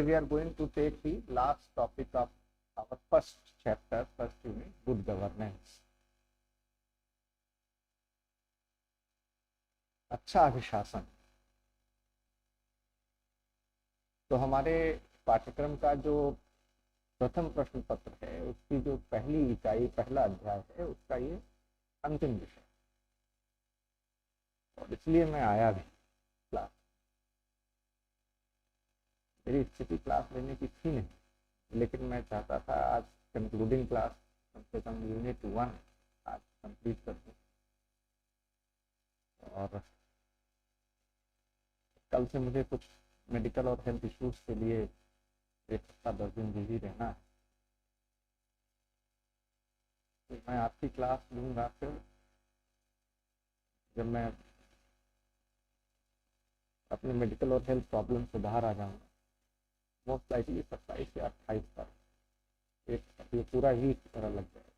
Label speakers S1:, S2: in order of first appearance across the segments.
S1: we are going to take the last topic of our first chapter, first unit, good governance. अच्छा अभिशासन। तो हमारे पाठ्यक्रम का जो प्रथम प्रश्न पत्र है उसकी जो पहली इकाई, पहला अध्याय है, उसका ये अंतिम विषय, और इसलिए मैं आया भी क्लास। मेरी स्थिति क्लास लेने की थी नहीं, लेकिन मैं चाहता था आज कंक्लूडिंग क्लास कम से कम यूनिट 1 आज कंप्लीट कर दूं, और कल से मुझे कुछ मेडिकल और हेल्थ इश्यूज के लिए 1 हफ्ता 10 दिन बिजी रहना है। तो मैं आपकी क्लास लूँगा फिर जब मैं अपने मेडिकल और हेल्थ प्रॉब्लम से बाहर आ जाऊँगा, मोस्ट लाइकली 27 या 28 पर एक पूरा ही तरह लग जाएगा।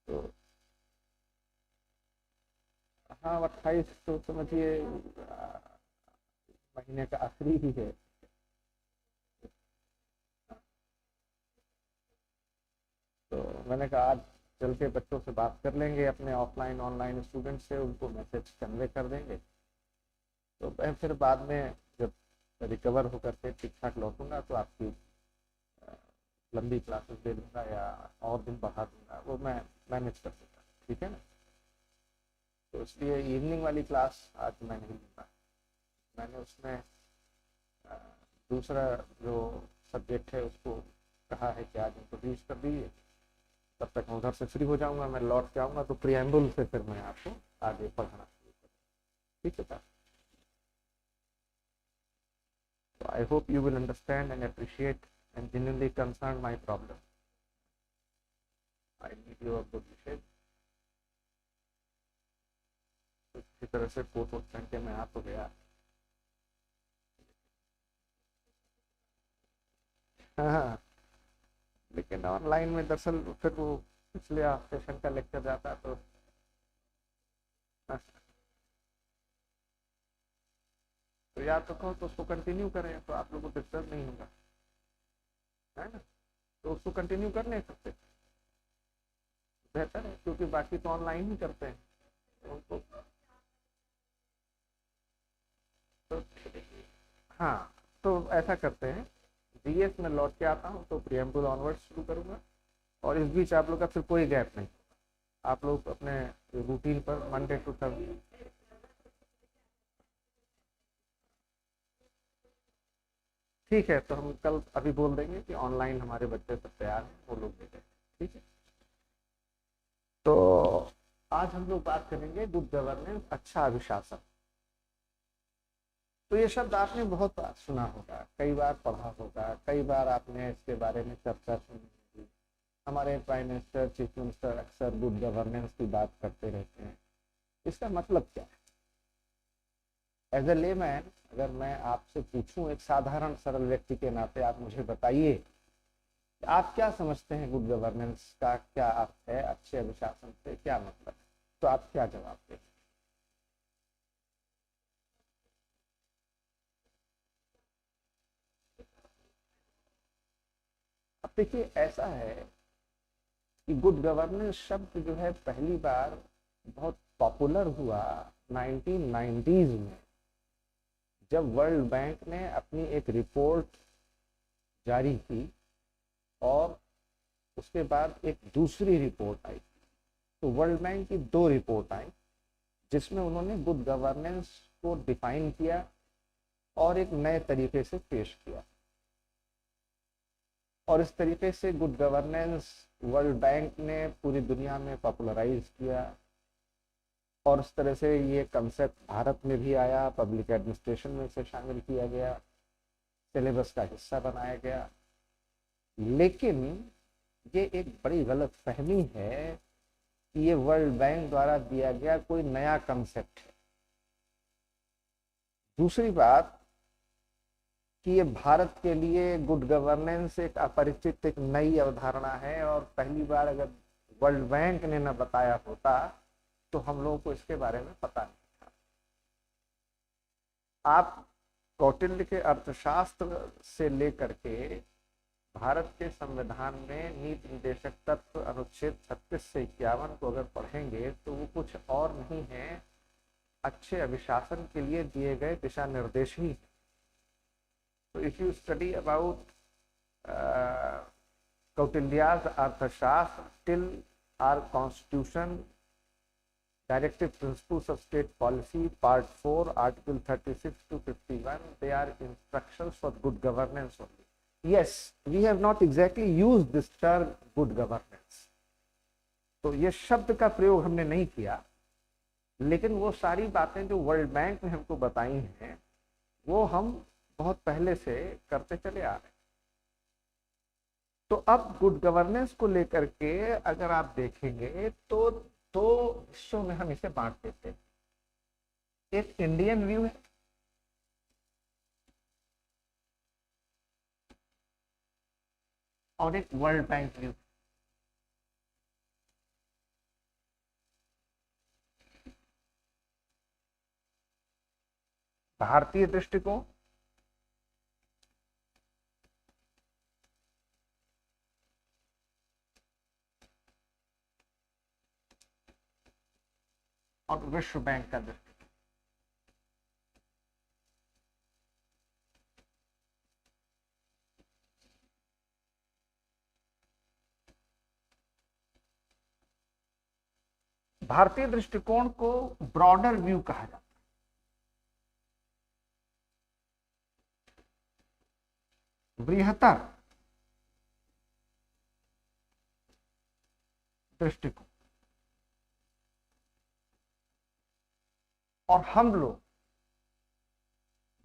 S1: तो हाँ, 28 तो समझिए महीने का आखिरी ही है। तो मैंने कहा आज चल के बच्चों से बात कर लेंगे, अपने ऑफलाइन ऑनलाइन स्टूडेंट से, उनको मैसेज कन्वे कर देंगे। तो मैं फिर बाद में जब रिकवर होकर के ठीक ठाक लौटूंगा तो आपकी लंबी क्लासेस दे दूंगा या और दिन बढ़ा दूंगा, वो मैं मैनेज कर दूंगा, ठीक है ना। तो इसलिए इवनिंग वाली क्लास आज मैं नहीं लूँगा। मैंने उसमें दूसरा जो सब्जेक्ट है उसको कहा है कि आज इंट्रोड्यूस कर दीजिए, तब तक मैं उधर से फ्री हो जाऊंगा। मैं लौट के आऊँगा तो प्रियम्बल से फिर मैं आपको आगे पढ़ाना शुरू करूँगा, ठीक है sir. So I hope you will understand and appreciate and genuinely concern my problem. I need your good wishes. तो इसी तरह से कोट वोट पहन के मैं आ तो गया। हाँ, लेकिन ऑनलाइन में दरअसल फिर वो पिछले सेशन का लेक्चर जाता है तो याद रखो तो उसको कंटिन्यू करें तो आप लोगों को डिस्टर्ब नहीं होगा, है ना। तो उसको कंटिन्यू कर नहीं सकते, बेहतर है, क्योंकि बाकी तो ऑनलाइन ही करते हैं उनको। तो हाँ, तो ऐसा करते हैं, जीएस में लौट के आता हूँ तो प्रियम्बल ऑनवर्ड शुरू करूँगा, और इस बीच आप लोग का फिर कोई गैप नहीं, आप लोग अपने रूटीन पर मंडे टू थर्सडे। ठीक है, तो हम कल अभी बोल देंगे कि ऑनलाइन हमारे बच्चे सब तैयार हैं, वो लोग देखें, ठीक है। तो आज हम लोग बात करेंगे गुड गवर्नेंस, अच्छा अभिशासन। तो ये शब्द आपने बहुत बार सुना होगा, कई बार पढ़ा होगा, कई बार आपने इसके बारे में चर्चा सुनी होगी। हमारे प्राइम मिनिस्टर, चीफ मिनिस्टर अक्सर गुड गवर्नेंस की बात करते रहते हैं। इसका मतलब क्या है? एज ए लेमैन अगर मैं आपसे पूछूं, एक साधारण सरल व्यक्ति के नाते आप मुझे बताइए आप क्या समझते हैं गुड गवर्नेंस का क्या अर्थ है, अच्छे अनुशासन से क्या मतलब है, तो आप क्या जवाब देंगे? अब देखिए, ऐसा है कि गुड गवर्नेंस शब्द जो है पहली बार बहुत पॉपुलर हुआ 1990s में, जब वर्ल्ड बैंक ने अपनी एक रिपोर्ट जारी की और उसके बाद एक दूसरी रिपोर्ट आई। तो वर्ल्ड बैंक की 2 रिपोर्ट आई जिसमें उन्होंने गुड गवर्नेंस को डिफाइन किया और एक नए तरीके से पेश किया, और इस तरीके से गुड गवर्नेंस वर्ल्ड बैंक ने पूरी दुनिया में पॉपुलराइज किया, और इस तरह से ये कंसेप्ट भारत में भी आया, पब्लिक एडमिनिस्ट्रेशन में इसे शामिल किया गया, सिलेबस का हिस्सा बनाया गया। लेकिन ये एक बड़ी गलत फहमी है कि ये वर्ल्ड बैंक द्वारा दिया गया कोई नया कंसेप्ट है। दूसरी बात कि ये भारत के लिए गुड गवर्नेंस एक अपरिचित, एक नई अवधारणा है, और पहली बार अगर वर्ल्ड बैंक ने न बताया होता तो हम लोगों को इसके बारे में पता नहीं था। आप कौटिल्य के अर्थशास्त्र से लेकर के भारत के संविधान में नीति निर्देशक तत्व अनुच्छेद 36 से 51 को अगर पढ़ेंगे तो वो कुछ और नहीं है, अच्छे अभिशासन के लिए दिए गए दिशा निर्देश ही। तो if you study about Kautilya's Arthashastra till our Constitution, Directive Principles of State Policy, Part 4, Article 36 to 51, they are instructions for good governance only. Yes, we have not exactly used this term good governance. तो ये शब्द का प्रयोग हमने नहीं किया, लेकिन वो सारी बातें जो वर्ल्ड बैंक ने हमको बताई हैं वो हम बहुत पहले से करते चले आ रहे हैं। तो अब गुड गवर्नेंस को लेकर के अगर आप देखेंगे तो दो हिस्सों में हम इसे बांट देते हैं। एक इंडियन व्यू है और एक वर्ल्ड बैंक व्यू। भारतीय दृष्टिकोण और विश्व बैंक का दृष्टिकोण। भारतीय दृष्टिकोण को ब्रॉडर व्यू कहा जाता है। बृहत्तर दृष्टिकोण। और हम लोग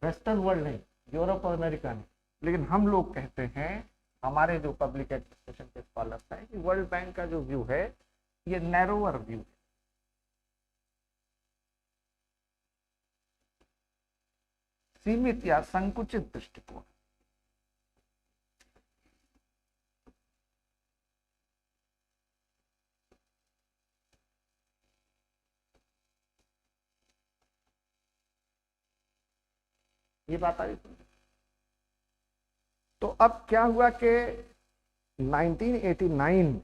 S1: वेस्टर्न वर्ल्ड नहीं, यूरोप और अमेरिका नहीं, लेकिन हम लोग कहते हैं, हमारे जो पब्लिक एडमिनिस्ट्रेशन के स्कॉलर्स हैं, कि वर्ल्ड बैंक का जो व्यू है ये नैरोअर व्यू है। सीमित या संकुचित दृष्टिकोण। ये बात आ रही। तो अब क्या हुआ कि 1989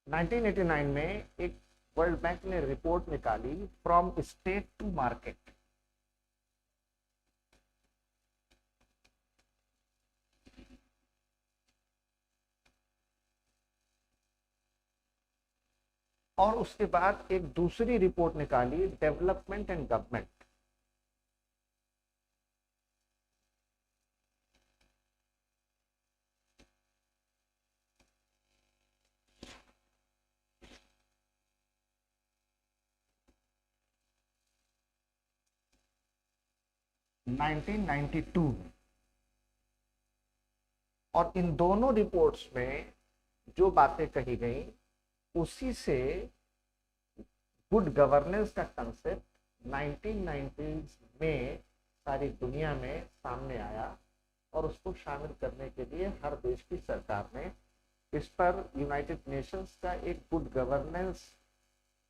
S1: 1989 में एक वर्ल्ड बैंक ने रिपोर्ट निकाली, फ्रॉम स्टेट टू मार्केट। और उसके बाद एक दूसरी रिपोर्ट निकाली, डेवलपमेंट एंड गवर्नमेंट। और इन दोनों रिपोर्ट्स में जो बातें कही गई उसी से गुड गवर्नेंस का कंसेप्ट 1990s में सारी दुनिया में सामने आया और उसको शामिल करने के लिए हर देश की सरकार ने इस पर यूनाइटेड नेशंस का एक गुड गवर्नेंस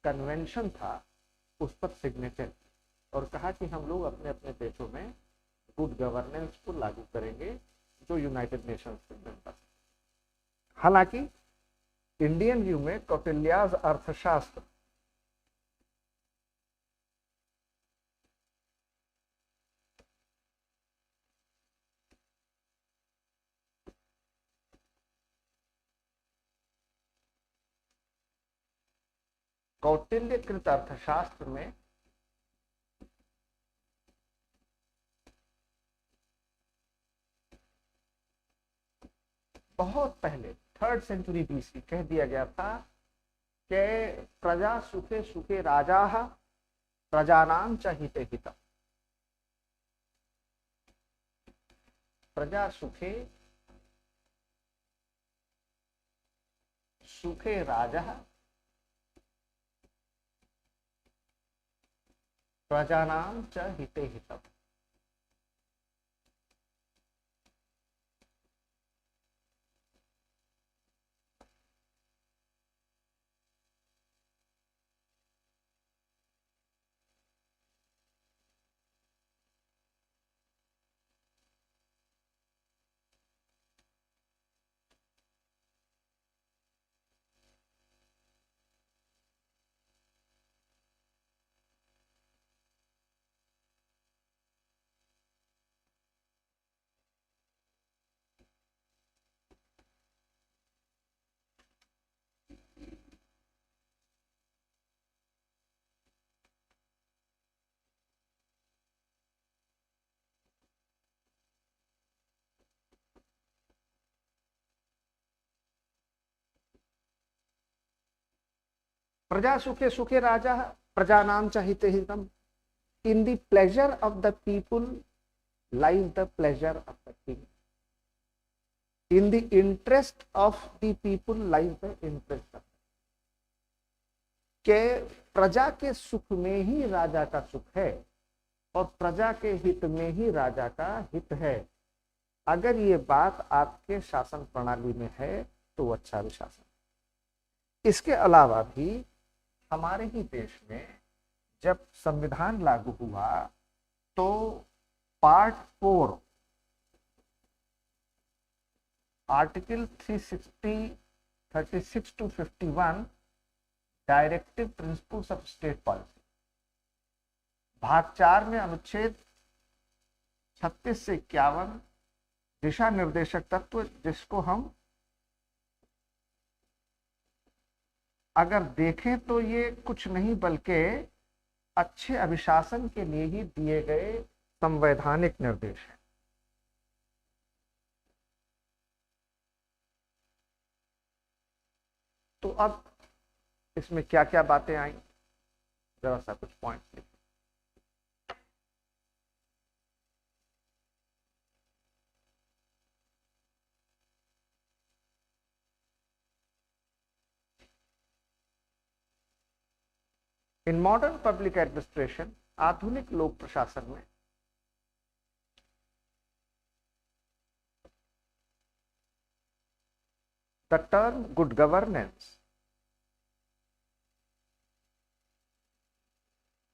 S1: कन्वेंशन था, उस पर सिग्नेचर और कहा कि हम लोग अपने अपने देशों में गुड गवर्नेंस को लागू करेंगे जो यूनाइटेड नेशंस के मेंबर। हालांकि इंडियन व्यू में कौटिल्याज अर्थशास्त्र कौटिल्यकृत अर्थशास्त्र में बहुत पहले 3rd सेंचुरी बीसी कह दिया गया था कि प्रजा सुखे सुखे राजा प्रजानाम च हिते हितम। प्रजा सुखे सुखे राजा प्रजानां च हिते हितम्। प्रजा सुखे सुखे राजा प्रजानां च हिते हितम्। In the pleasure of the people lies the pleasure of the king. In the interest of the people lies the interest of the के प्रजा के सुख में ही राजा का सुख है और प्रजा के हित में ही राजा का हित है। अगर ये बात आपके शासन प्रणाली में है तो अच्छा शासन। इसके अलावा भी हमारे ही देश में जब संविधान लागू हुआ तो part 4 article 36 to 51 directive principles of state policy, भाग 4 में अनुच्छेद 36 से 51 दिशा निर्देशक तत्व, जिसको हम अगर देखें तो ये कुछ नहीं बल्कि अच्छे अभिशासन के लिए ही दिए गए संवैधानिक निर्देश हैं। तो अब इसमें क्या क्या बातें आई, जरा सा कुछ पॉइंट लिखिए। इन मॉडर्न पब्लिक एडमिनिस्ट्रेशन, आधुनिक लोक प्रशासन में द टर्म गुड गवर्नेंस,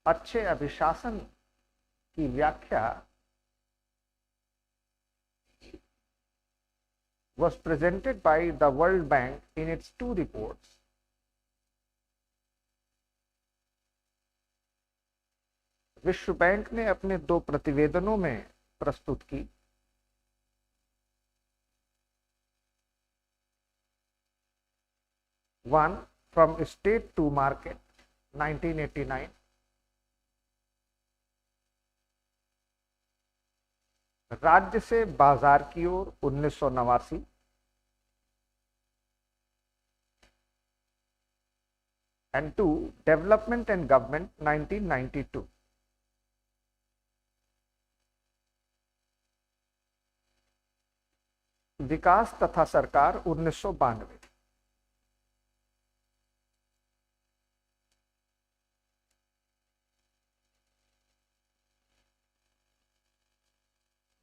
S1: अच्छे अभिशासन की व्याख्या was presented by the World Bank in its 2 reports. विश्व बैंक ने अपने 2 प्रतिवेदनों में प्रस्तुत की। One from state to market 1989, राज्य से बाजार की ओर 1989, एंड 2 डेवलपमेंट एंड गवर्नमेंट 1992। विकास तथा सरकार 1992।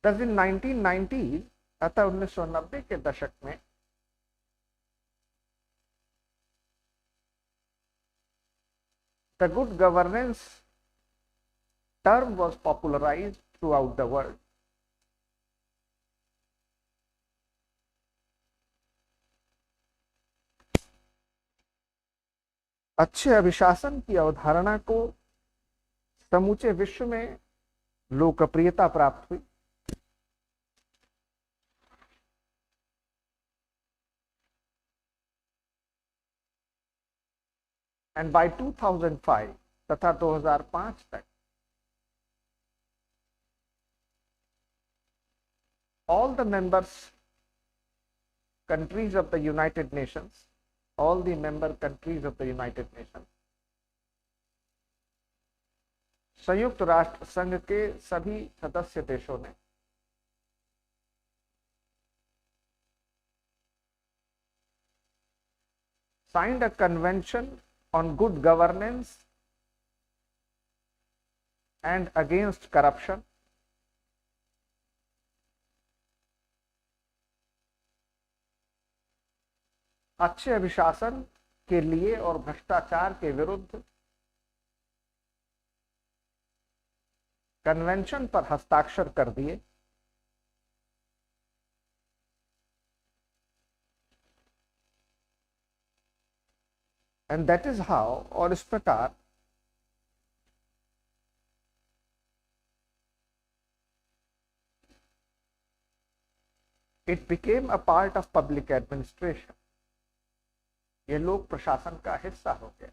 S1: इन 1990 अतः 1990 के दशक में the good governance term was popularised through out the world. अच्छे अभिशासन की अवधारणा को समूचे विश्व में लोकप्रियता प्राप्त हुई। एंड बाय 2005 तथा 2005 तक all the members countries of the United Nations, all the member countries of the United Nations, संयुक्त राष्ट्र संघ के सभी सदस्य देशों ने signed a convention on good governance and against corruption. अच्छे अभिशासन के लिए और भ्रष्टाचार के विरुद्ध कन्वेंशन पर हस्ताक्षर कर दिए। एंड दैट इज हाउ, और इस प्रकार it became a part of public administration, ये लोक प्रशासन का हिस्सा हो गया।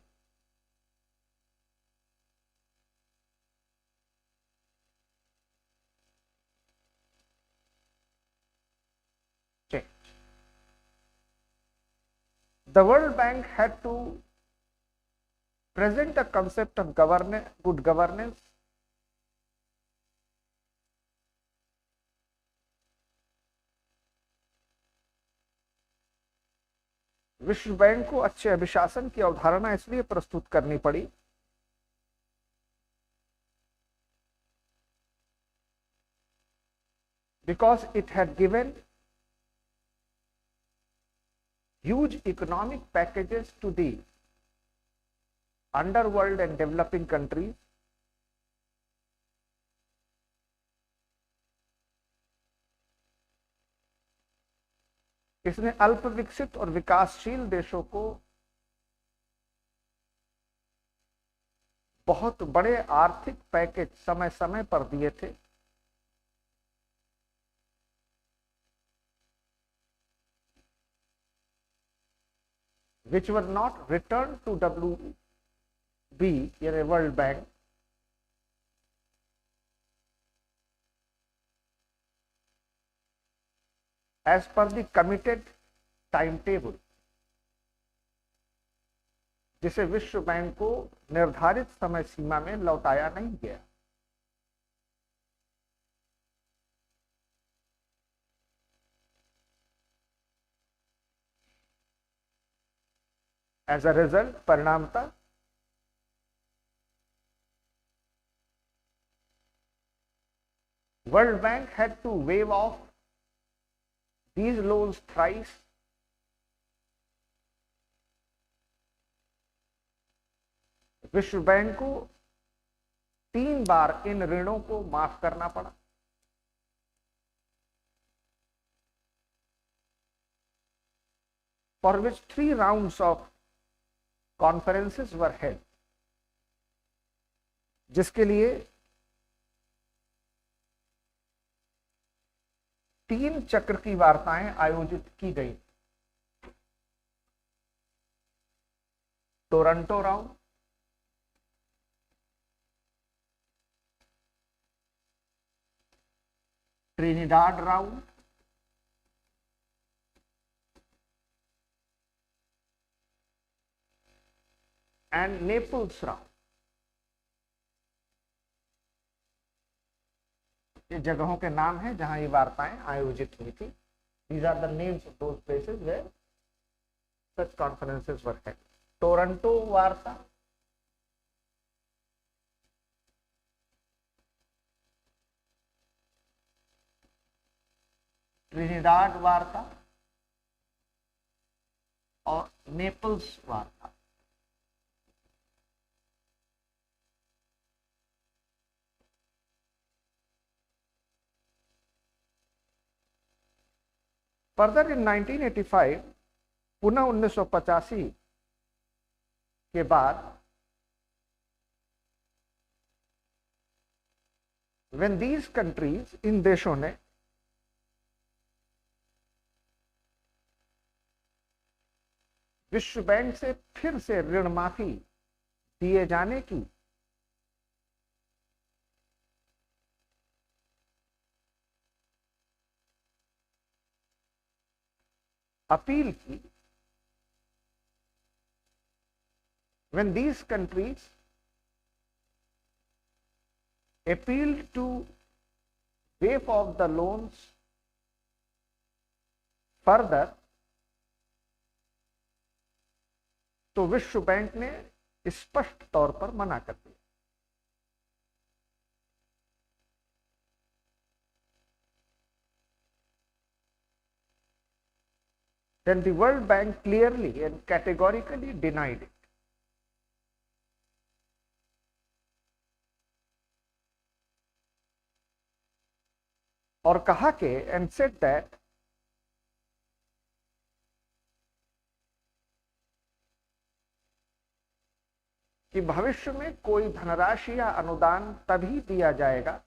S1: The World Bank had to present a concept of good governance विश्व बैंक को अच्छे अभिशासन की अवधारणा इसलिए प्रस्तुत करनी पड़ी because it had given huge economic packages to the underworld and developing countries, इसने अल्प विकसित और विकासशील देशों को बहुत बड़े आर्थिक पैकेज समय समय पर दिए थे। which were not returned to WB, यानी World Bank, as per the committed timetable, जिसे विश्व बैंक को निर्धारित समय सीमा में लौटाया नहीं गया। As a result, परिणामतः World Bank had to waive off these loans thrice, विश्व बैंक को 3 बार इन ऋणों को माफ करना पड़ा। For which 3 rounds of conferences were held, जिसके लिए 3 चक्र की वार्ताएं आयोजित की गई। Toronto round, Trinidad round, and Naples round. ये जगहों के नाम हैं जहां ये वार्ताएं आयोजित हुई थी। These are the names of those places where such conferences were held. Toronto वार्ता, ट्रिनिडाड वार्ता और नेपल्स वार्ता। फर्दर इन 1985, पुनः 1985 के बाद, when these countries, इन देशों ने विश्व बैंक से फिर से ऋण माफी दिए जाने की अपील की, when these countries appealed to waive off the loans further, तो विश्व बैंक ने स्पष्ट तौर पर मना कर दिया। Then the World Bank clearly and categorically denied it. और कहा कि and said that कि भविष्य में कोई धनराशि या अनुदान तभी दिया जाएगा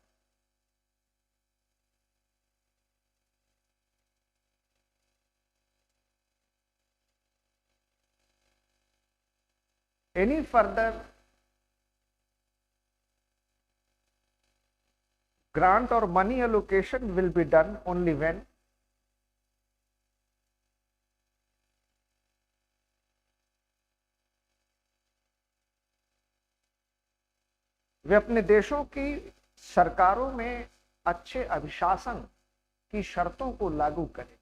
S1: any further grant or money allocation will be done only when वे अपने देशों की सरकारों में अच्छे अभिशासन की शर्तों को लागू करें।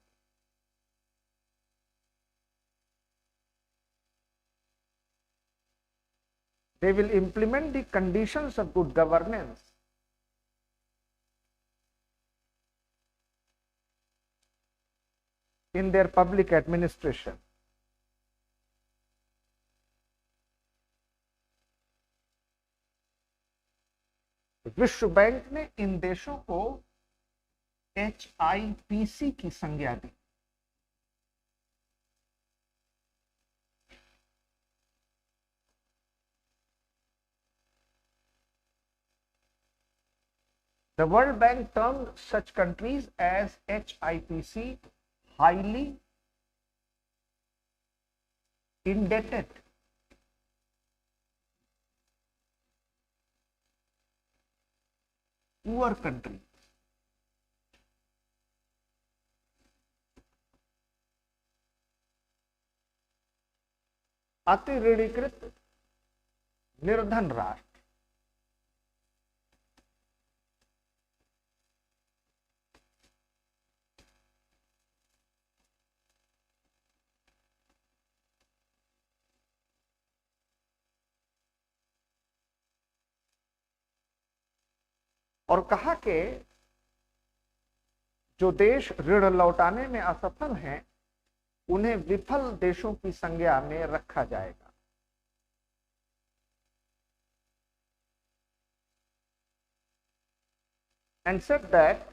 S1: They will implement the conditions of good governance in their public administration. विश्व बैंक ने इन देशों को HIPC की संज्ञा दी। The World Bank termed such countries as HIPC highly indebted poor country। अति ऋणीकृत निर्धन राष्ट्र। और कहा कि जो देश ऋण लौटाने में असफल हैं उन्हें विफल देशों की संज्ञा में रखा जाएगा। And said that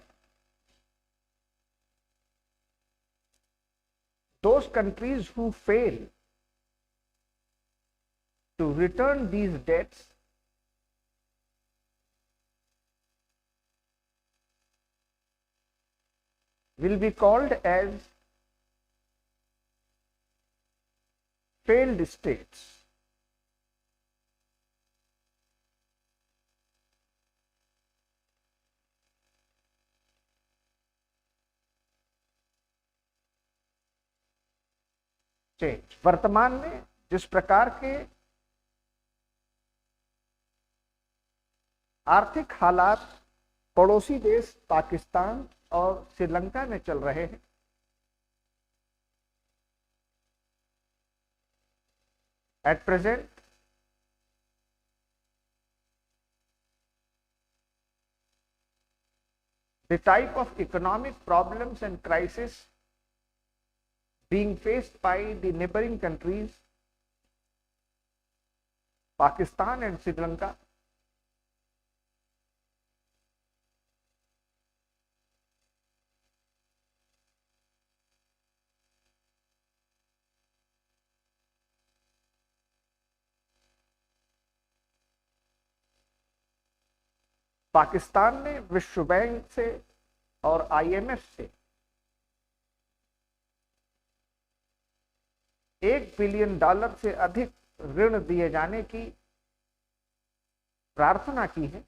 S1: those countries who fail to return these debts will be called as failed states। वर्तमान में जिस प्रकार के आर्थिक हालात पड़ोसी देश पाकिस्तान और श्रीलंका में चल रहे हैं, at present the type of economic problems and crisis being faced by the neighboring countries Pakistan and Sri Lanka Pakistan ने विश्व बैंक से और IMF से $1 बिलियन से अधिक ऋण दिए जाने की प्रार्थना की है।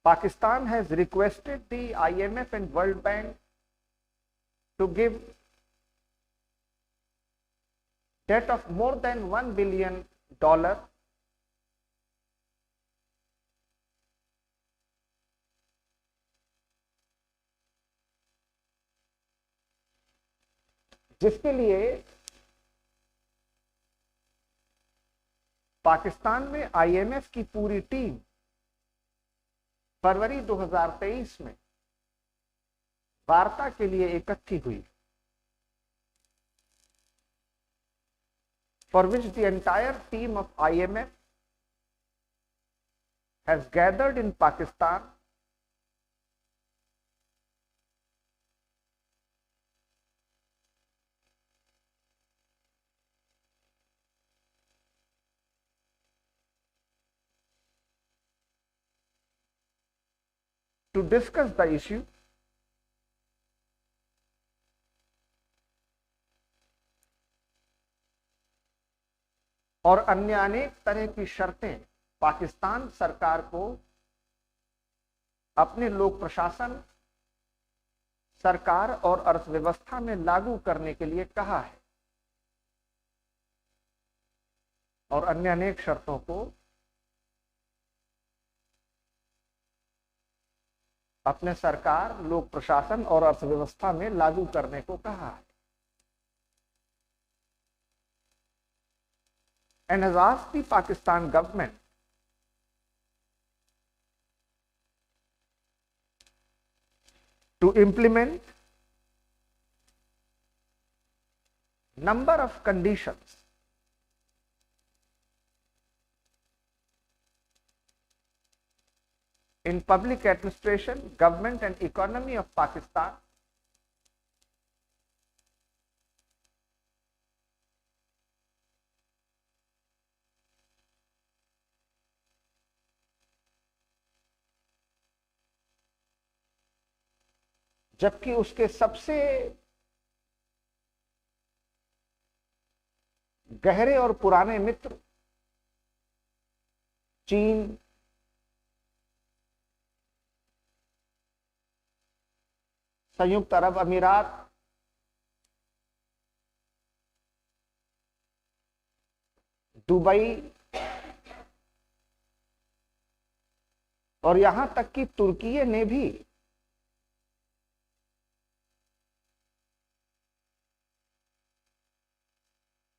S1: Pakistan has requested the IMF and World Bank to give debt of more than $1 billion जिसके लिए पाकिस्तान में आईएमएफ की पूरी टीम फरवरी 2023 में वार्ता के लिए इकट्ठी हुई, for which the entire team of IMF has gathered in Pakistan to discuss the issue और अन्य अनेक तरह की शर्तें पाकिस्तान सरकार को अपने लोक प्रशासन, सरकार और अर्थव्यवस्था में लागू करने के लिए कहा है और अन्य अनेक शर्तों को अपने सरकार, लोक प्रशासन और अर्थव्यवस्था में लागू करने को कहा है, and has asked the Pakistan government to implement number of conditions in public administration, government and economy of Pakistan जबकि उसके सबसे गहरे और पुराने मित्र चीन, संयुक्त अरब अमीरात, दुबई और यहां तक कि तुर्की ने भी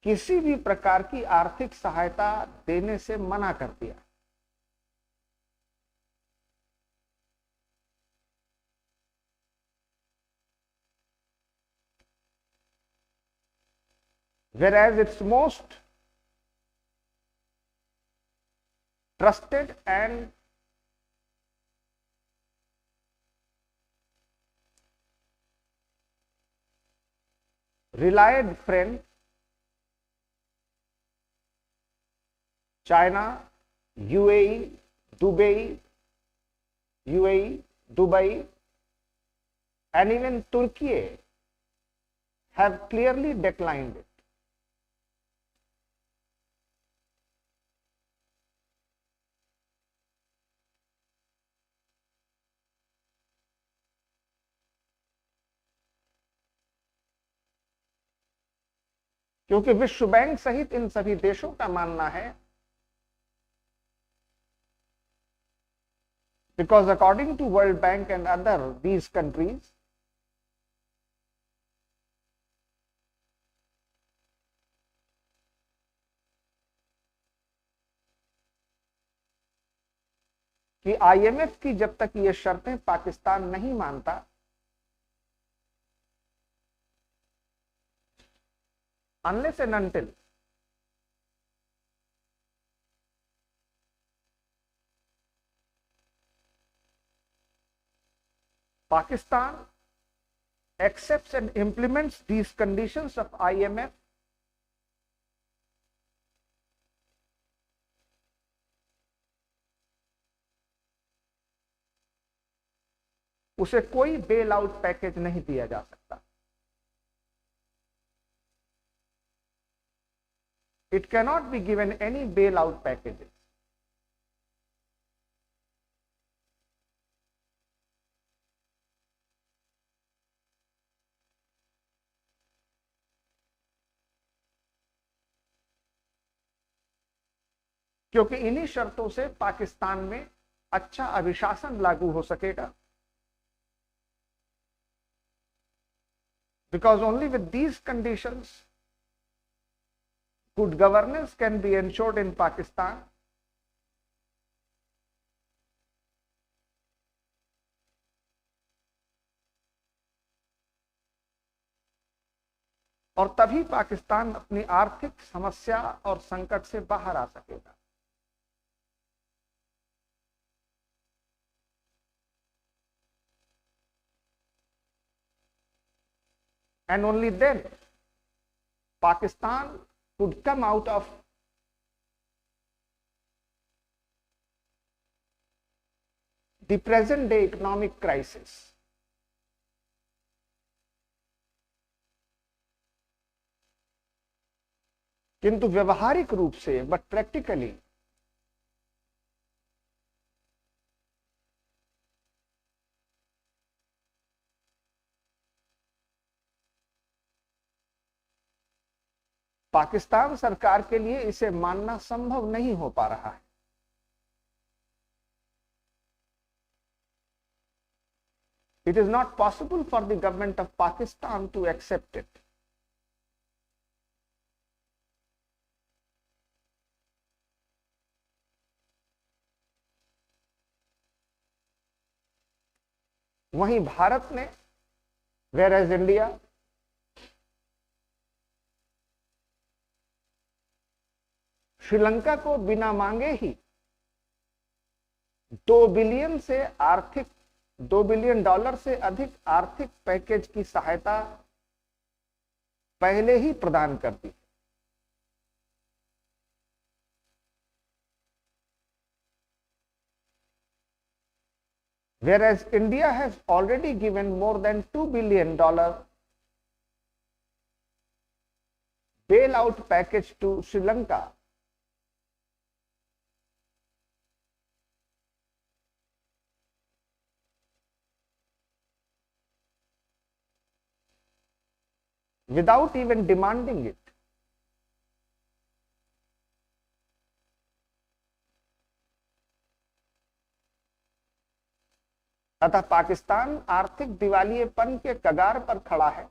S1: किसी भी प्रकार की आर्थिक सहायता देने से मना कर दिया। Whereas its most trusted and relied friend China, UAE, Dubai, and even Turkey have clearly declined it. क्योंकि विश्व बैंक सहित इन सभी देशों का मानना है, because according to World Bank and other these countries, कि IMF की जब तक ये शर्तें पाकिस्तान नहीं मानता, unless and until Pakistan accepts and implements these conditions of IMF, उसे कोई बेल आउट पैकेज नहीं दिया जा सकता। It cannot be given any bailout packages. क्योंकि इन्हीं शर्तों से पाकिस्तान में अच्छा अभिशासन लागू हो सकेगा, because only with these conditions good governance can be ensured in Pakistan. और तभी पाकिस्तान अपनी आर्थिक समस्या और संकट से बाहर आ सकेगा। And only then Pakistan could come out of the present day economic crisis. किंतु व्यवहारिक रूप से, बट प्रैक्टिकली, पाकिस्तान सरकार के लिए इसे मानना संभव नहीं हो पा रहा है। It is not possible for the government of Pakistan to accept it. वहीं भारत ने, whereas इंडिया श्रीलंका को बिना मांगे ही 2 बिलियन डॉलर से अधिक आर्थिक पैकेज की सहायता पहले ही प्रदान कर दी। Whereas India has already given more than $2 billion bailout package to Sri Lanka. Without even demanding it. अतः पाकिस्तान आर्थिक दिवालियेपन के कगार पर खड़ा है।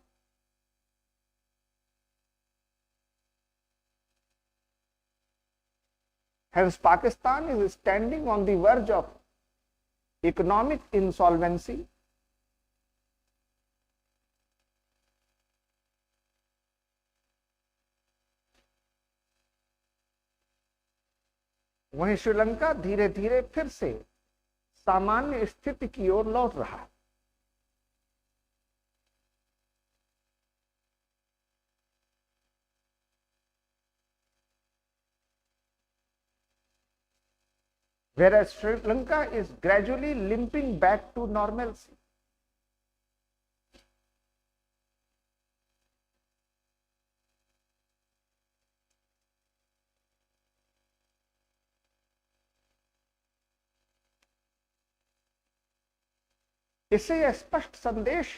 S1: Hence, Pakistan is standing on the verge of economic insolvency. वहीं श्रीलंका धीरे धीरे फिर से सामान्य स्थिति की ओर लौट रहा है। Whereas Sri Lanka is gradually limping back to normalcy. इससे यह स्पष्ट संदेश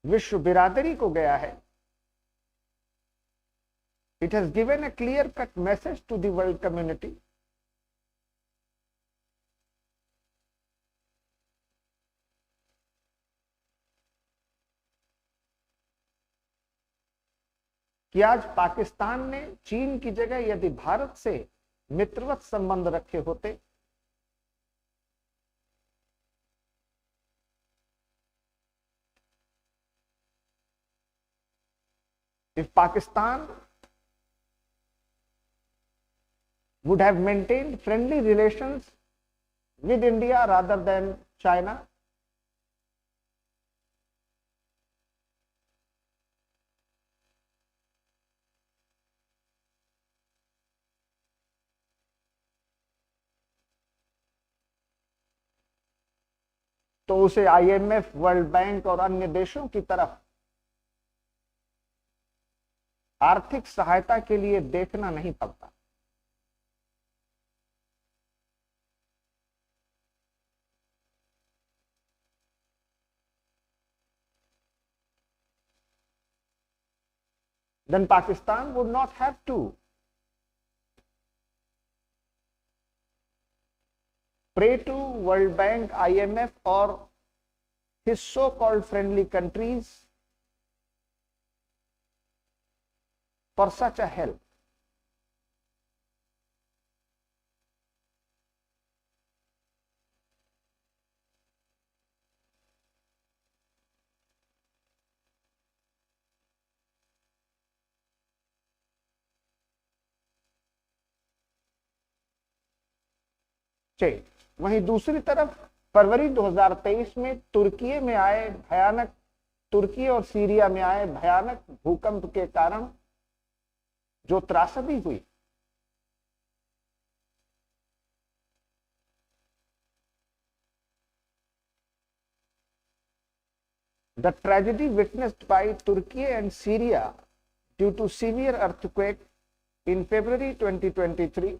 S1: विश्व बिरादरी को गया है। It has given a clear-cut message to the world community कि आज पाकिस्तान ने चीन की जगह यदि भारत से मित्रवत संबंध रखे होते if Pakistan would have maintained friendly relations with India rather than China, तो उसे IMF, वर्ल्ड बैंक और अन्य देशों की तरफ आर्थिक सहायता के लिए देखना नहीं पड़ता। Then Pakistan would not have to pray to World Bank, IMF or his so-called friendly countries for such a help. वहीं दूसरी तरफ फरवरी 2023 में तुर्की और सीरिया में आए भयानक भूकंप के कारण जो त्रासदी हुई, the tragedy witnessed by Turkey and Syria due to severe earthquake in February 2023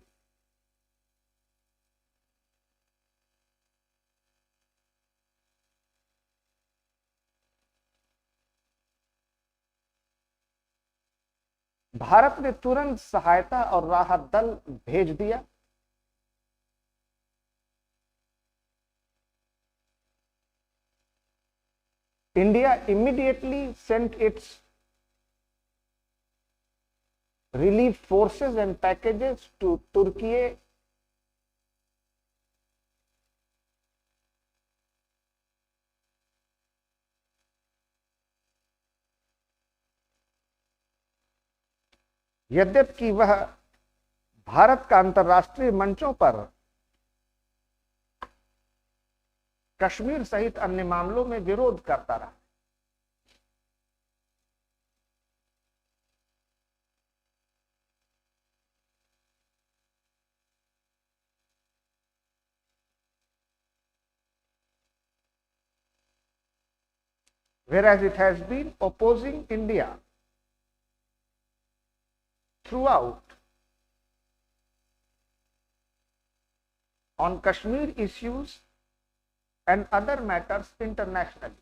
S1: Bharat ने तुरंत सहायता और राहत दल भेज दिया। India immediately sent its relief forces and packages to Turkey यद्यपि वह भारत का अंतर्राष्ट्रीय मंचों पर कश्मीर सहित अन्य मामलों में विरोध करता रहा। Whereas it has been opposing India throughout on Kashmir issues and other matters internationally.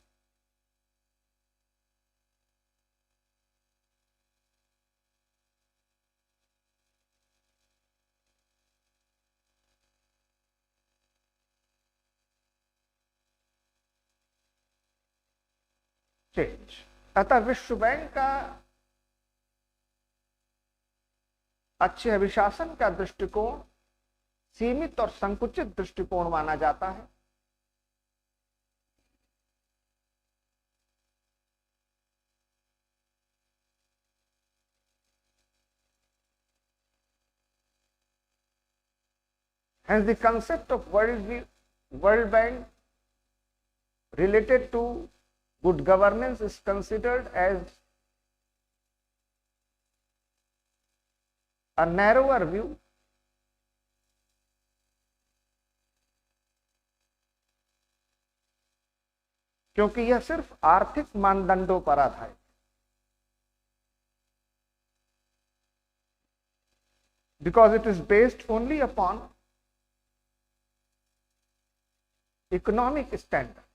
S1: अतः विश्व बैंक का अच्छे अभिशासन का दृष्टिकोण सीमित और संकुचित दृष्टिकोण माना जाता है। Hence the concept of World Bank related to good governance is considered as a narrower view क्योंकि यह सिर्फ आर्थिक मानदंडों पर आधारित, because it is based only upon economic standards.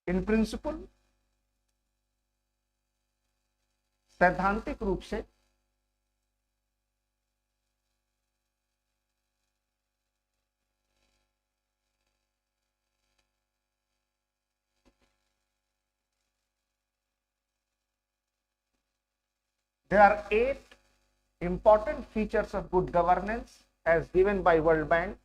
S1: In principle सैद्धांतिक रूप से there are 8 important features of good governance as given by World Bank.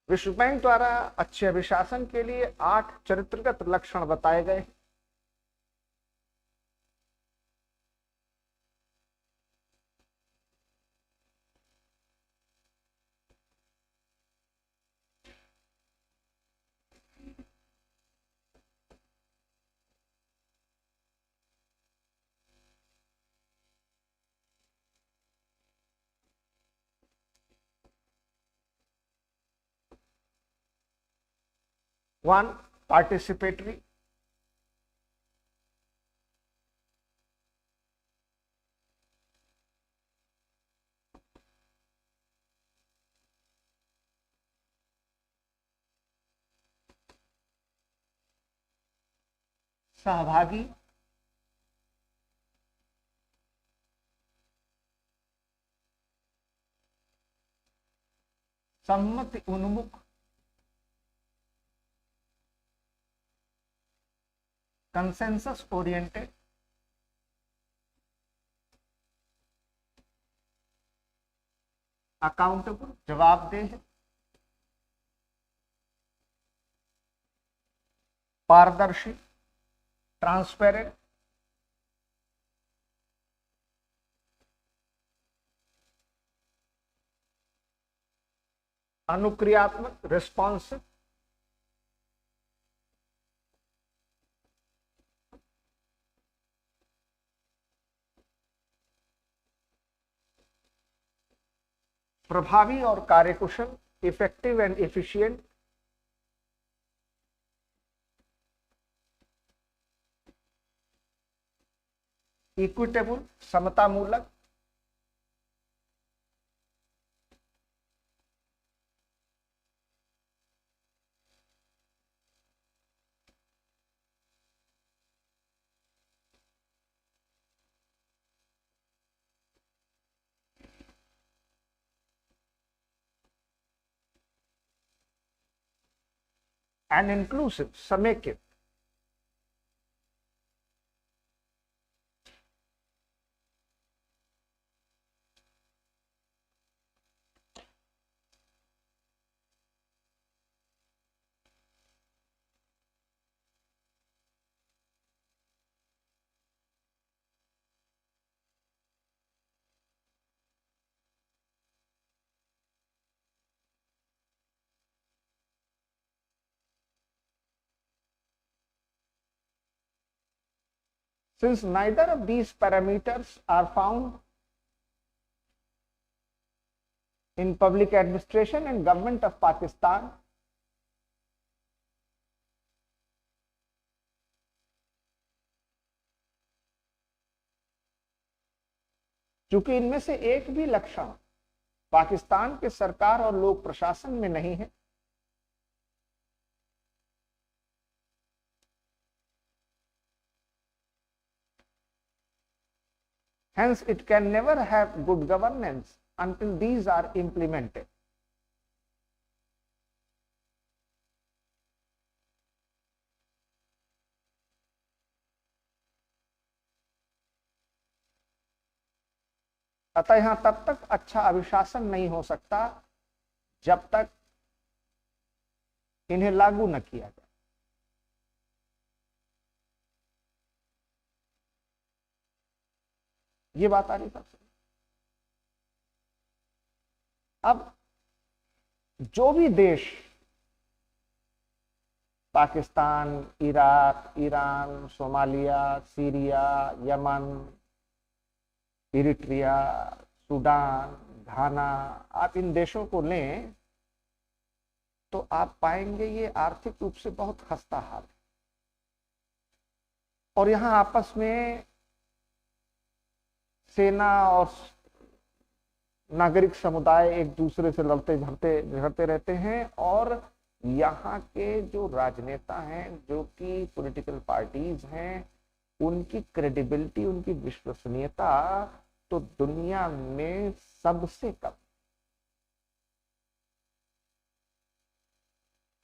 S1: विश्व बैंक द्वारा अच्छे अभिशासन के लिए 8 चरित्रगत लक्षण बताए गए। One, participatory. सहभागी। सम्मति उन्मुख। Consensus oriented. अकाउंटेबल, जवाबदेह। पारदर्शी, ट्रांसपेरेंट। अनुक्रियात्मक, रिस्पॉन्सिव। प्रभावी और कार्यकुशल, इफेक्टिव एंड एफिशिएंट। इक्विटेबल, समतामूलक। एंड इंक्लूसिव, समेकित। Since neither of these parameters are found in public administration and government of Pakistan, चूंकि इनमें से एक भी लक्षण पाकिस्तान के सरकार और लोक प्रशासन में नहीं है, hence it can never have good governance until these are implemented. अतः यहां तब तक अच्छा अभिशासन नहीं हो सकता जब तक इन्हें लागू न किया जाए। ये बात आ रही सबसे। अब जो भी देश Pakistan, Iraq, Iran, Somalia, Syria, Yemen, Eritrea, Sudan, Ghana, आप इन देशों को लें तो आप पाएंगे ये आर्थिक रूप से बहुत खस्ता हाल है और यहां आपस में सेना और नागरिक समुदाय एक दूसरे से लड़ते झड़ते रहते हैं और यहाँ के जो राजनेता हैं, जो कि पॉलिटिकल पार्टीज हैं, उनकी क्रेडिबिलिटी, उनकी विश्वसनीयता तो दुनिया में सबसे कम।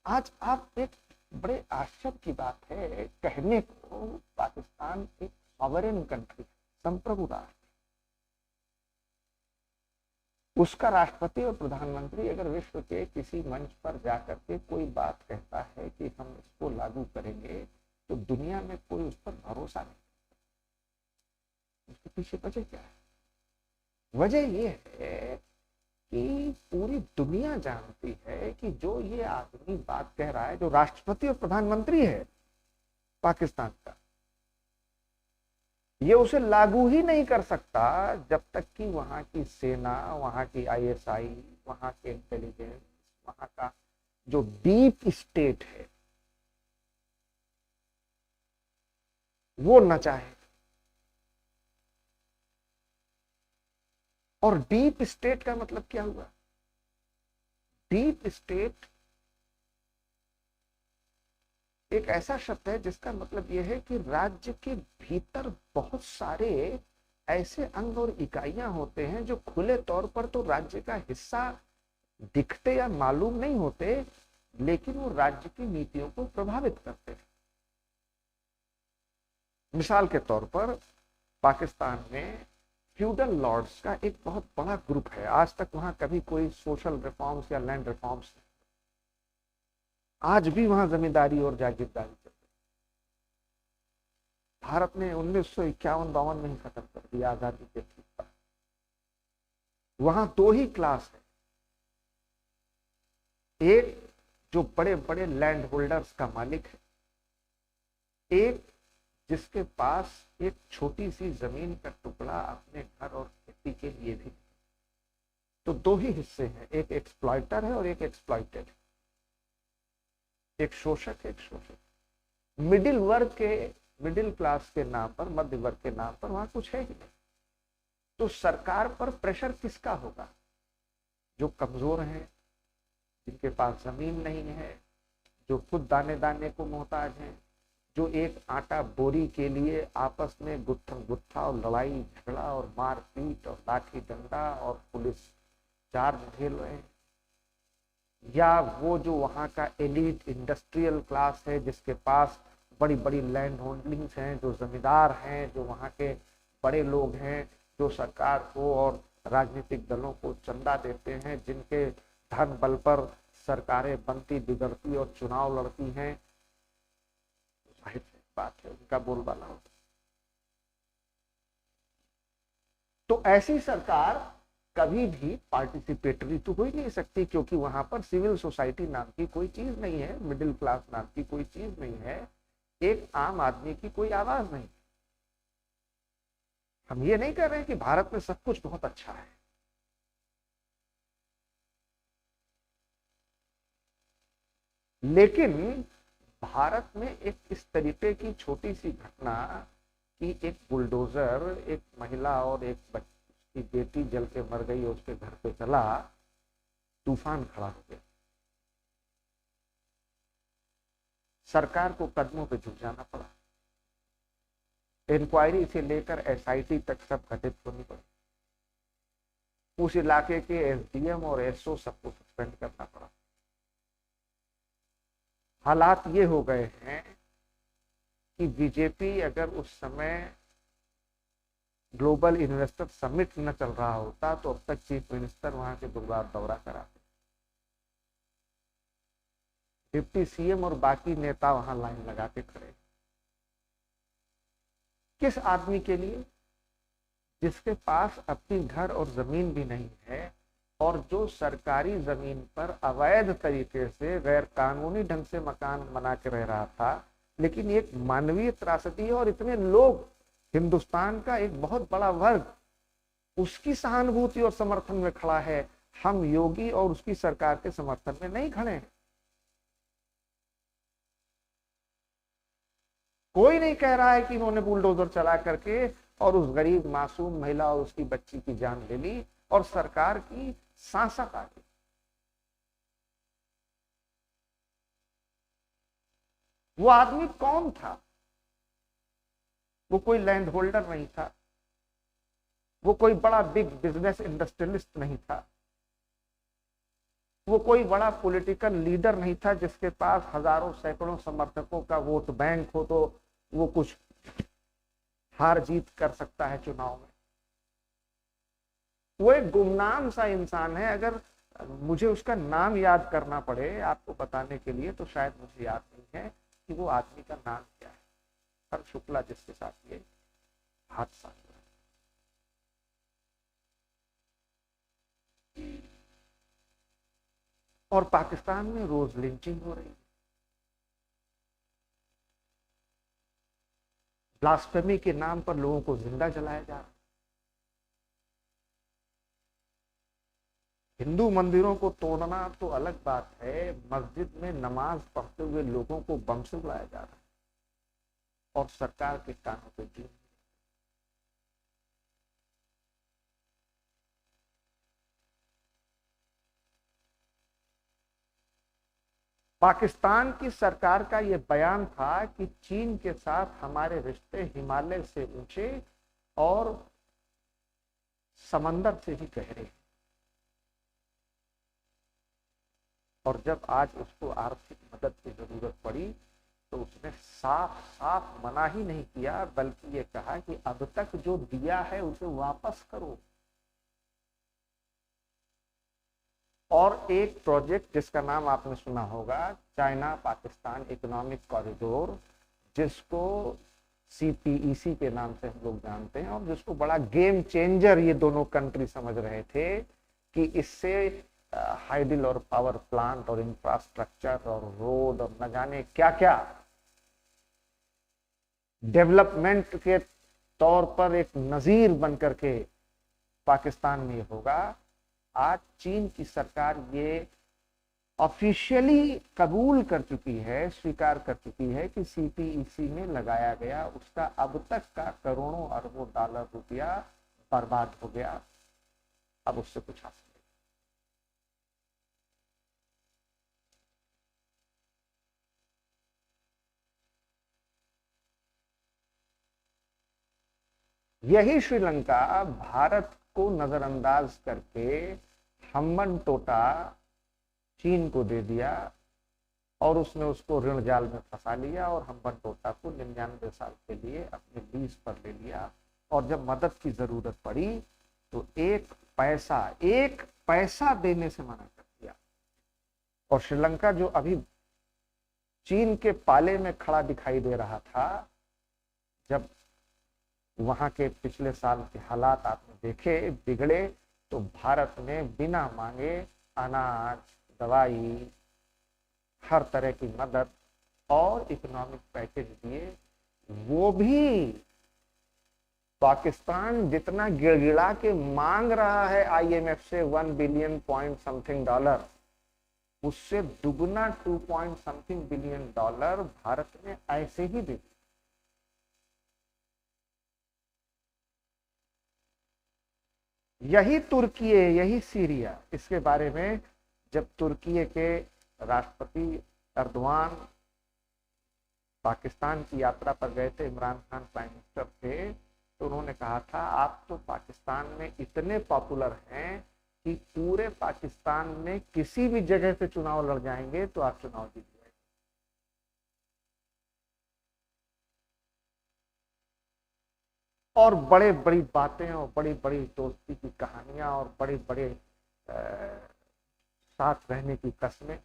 S1: आज आप एक बड़े आश्चर्य की बात है कहने को, पाकिस्तान एक सॉवरेन कंट्री, संप्रभु राष्ट्र, उसका राष्ट्रपति और प्रधानमंत्री अगर विश्व के किसी मंच पर जाकर के कोई बात कहता है कि हम इसको लागू करेंगे, तो दुनिया में कोई उस पर भरोसा नहीं। उसके पीछे वजह क्या है? वजह ये है कि पूरी दुनिया जानती है कि जो ये आदमी बात कह रहा है, जो राष्ट्रपति और प्रधानमंत्री है पाकिस्तान का, ये उसे लागू ही नहीं कर सकता जब तक कि वहां की सेना, वहां की आईएसआई, वहां के इंटेलिजेंस, वहां का जो डीप स्टेट है वो न चाहे। और डीप स्टेट का मतलब क्या हुआ? डीप स्टेट एक ऐसा शब्द है जिसका मतलब यह है कि राज्य के भीतर बहुत सारे ऐसे अंग और इकाइयां होते हैं जो खुले तौर पर तो राज्य का हिस्सा दिखते या मालूम नहीं होते, लेकिन वो राज्य की नीतियों को प्रभावित करते हैं। मिसाल के तौर पर पाकिस्तान में फ्यूडल लॉर्ड्स का एक बहुत बड़ा ग्रुप है। आज तक वहां कभी कोई सोशल रिफॉर्म्स या लैंड रिफॉर्म्स नहीं। आज भी वहां जमींदारी और जागीरदारी चल रही। भारत ने 1951-52 में ही खत्म कर दिया आजादी के ठीक बाद। वहां दो ही क्लास है, एक जो बड़े बड़े लैंड होल्डर्स का मालिक है, एक जिसके पास एक छोटी सी जमीन का टुकड़ा अपने घर और खेती के लिए भी। तो दो ही हिस्से हैं, एक एक्सप्लॉइटर है और एक एक्सप्लॉइटेड है, एक शोषक, एक शोषक। मिडिल क्लास के नाम पर, मध्य वर्ग के नाम पर वहां कुछ है ही नहीं। तो सरकार पर प्रेशर किसका होगा? जो कमजोर हैं, जिनके पास जमीन नहीं है, जो खुद दाने दाने को मोहताज हैं, जो एक आटा बोरी के लिए आपस में गुत्था और लड़ाई झगड़ा और मारपीट और लाठी डंडा और पुलिस चार्ज झेल रहे हैं, या वो जो वहाँ का एलिट इंडस्ट्रियल क्लास है जिसके पास बड़ी बड़ी लैंड होल्डिंग्स हैं, जो जमींदार हैं, जो वहाँ के बड़े लोग हैं, जो सरकार को और राजनीतिक दलों को चंदा देते हैं, जिनके धन बल पर सरकारें बनती बिगड़ती और चुनाव लड़ती हैं। जाहिर बात है उनका बोलबाला होता। तो ऐसी सरकार कभी भी पार्टिसिपेटरी तो हो ही नहीं सकती, क्योंकि वहां पर सिविल सोसाइटी नाम की कोई चीज नहीं है, मिडिल क्लास नाम की कोई चीज नहीं है, एक आम आदमी की कोई आवाज नहीं। हम ये नहीं कर रहे हैं कि भारत में सब कुछ बहुत अच्छा है, लेकिन भारत में एक इस तरीके की छोटी सी घटना कि एक बुलडोजर एक महिला और एक की बेटी जल के मर गई, उसके घर पे चला, तूफान खड़ा हो गया। सरकार को कदमों पे झुक जाना पड़ा, इंक्वायरी से लेकर एसआईटी तक सब गठित होनी पड़ी, उस इलाके के एसडीएम और एसओ सबको सस्पेंड करना पड़ा। हालात ये हो गए हैं कि बीजेपी अगर उस समय ग्लोबल इन्वेस्टर समिट न चल रहा होता तो अब तक चीफ मिनिस्टर वहां के 2 बार दौरा कराते, डिप्टी सीएम और बाकी नेता वहां लाइन लगा के खड़े। किस आदमी के लिए? जिसके पास अपनी घर और जमीन भी नहीं है और जो सरकारी जमीन पर अवैध तरीके से गैर कानूनी ढंग से मकान बना के रह रहा था। लेकिन एक मानवीय त्रासदी है और इतने लोग, हिंदुस्तान का एक बहुत बड़ा वर्ग उसकी सहानुभूति और समर्थन में खड़ा है। हम योगी और उसकी सरकार के समर्थन में नहीं खड़े हैं। कोई नहीं कह रहा है कि इन्होंने बुलडोजर चला करके और उस गरीब मासूम महिला और उसकी बच्ची की जान ले ली और सरकार की सांसा काटी। वो आदमी कौन था? वो कोई लैंड होल्डर नहीं था, वो कोई बड़ा बिग बिजनेस इंडस्ट्रियलिस्ट नहीं था, वो कोई बड़ा पॉलिटिकल लीडर नहीं था जिसके पास हजारों सैकड़ों समर्थकों का वोट बैंक हो तो वो कुछ हार जीत कर सकता है चुनाव में। वो एक गुमनाम सा इंसान है। अगर मुझे उसका नाम याद करना पड़े आपको बताने के लिए तो शायद मुझे याद नहीं है कि वो आदमी का नाम क्या है। हर शुक्ला जिसके साथ ये हादसा हुआ। और पाकिस्तान में रोज लिंचिंग हो रही है। ब्लास्फेमी के नाम पर लोगों को जिंदा जलाया जा रहा है। हिंदू मंदिरों को तोड़ना तो अलग बात है, मस्जिद में नमाज पढ़ते हुए लोगों को बम से उड़ाया जा रहा है और सरकार के कानों पे जूं। पाकिस्तान की सरकार का यह बयान था कि चीन के साथ हमारे रिश्ते हिमालय से ऊंचे और समंदर से भी गहरे हैं। और जब आज उसको आर्थिक मदद की जरूरत पड़ी तो उसने साफ साफ मना ही नहीं किया, बल्कि ये कहा कि अब तक जो दिया है उसे वापस करो। और एक प्रोजेक्ट जिसका नाम आपने सुना होगा, चाइना पाकिस्तान इकोनॉमिक कॉरिडोर, जिसको CPEC के नाम से हम लोग जानते हैं और जिसको बड़ा गेम चेंजर ये दोनों कंट्री समझ रहे थे कि इससे हाइडल और पावर प्लांट और इंफ्रास्ट्रक्चर और रोड और न जाने क्या क्या डेवलपमेंट के तौर पर एक नजीर बनकर के पाकिस्तान में होगा। आज चीन की सरकार ये ऑफिशियली कबूल कर चुकी है, स्वीकार कर चुकी है कि CPEC में लगाया गया उसका अब तक का करोड़ों अरबों डॉलर रुपया बर्बाद हो गया। अब उससे कुछ हासिल यही श्रीलंका भारत को नजरअंदाज करके हम्बन टोटा चीन को दे दिया और उसने उसको ऋण जाल में फंसा लिया और हम्बन टोटा को 99 साल के लिए अपने लीज पर ले लिया। और जब मदद की जरूरत पड़ी तो एक पैसा देने से मना कर दिया। और श्रीलंका जो अभी चीन के पाले में खड़ा दिखाई दे रहा था, जब वहां के पिछले साल के हालात आपने देखे बिगड़े, तो भारत ने बिना मांगे अनाज, दवाई, हर तरह की मदद और इकोनॉमिक पैकेज दिए। वो भी पाकिस्तान जितना गिड़गिड़ा के मांग रहा है IMF से 1 बिलियन पॉइंट समथिंग डॉलर, उससे दुगना 2 point something billion dollar Bharat ने ऐसे ही दे। यही तुर्की, यही सीरिया, इसके बारे में जब तुर्की के राष्ट्रपति एर्दोआन पाकिस्तान की यात्रा पर गए थे, इमरान खान प्राइम मिनिस्टर थे, तो उन्होंने कहा था आप तो पाकिस्तान में इतने पॉपुलर हैं कि पूरे पाकिस्तान में किसी भी जगह से चुनाव लड़ जाएंगे तो आप चुनाव जीत जाएंगे। और बड़े बड़ी बातें और बड़ी बड़ी दोस्ती की कहानियां और बड़े बड़े साथ रहने की कस्में।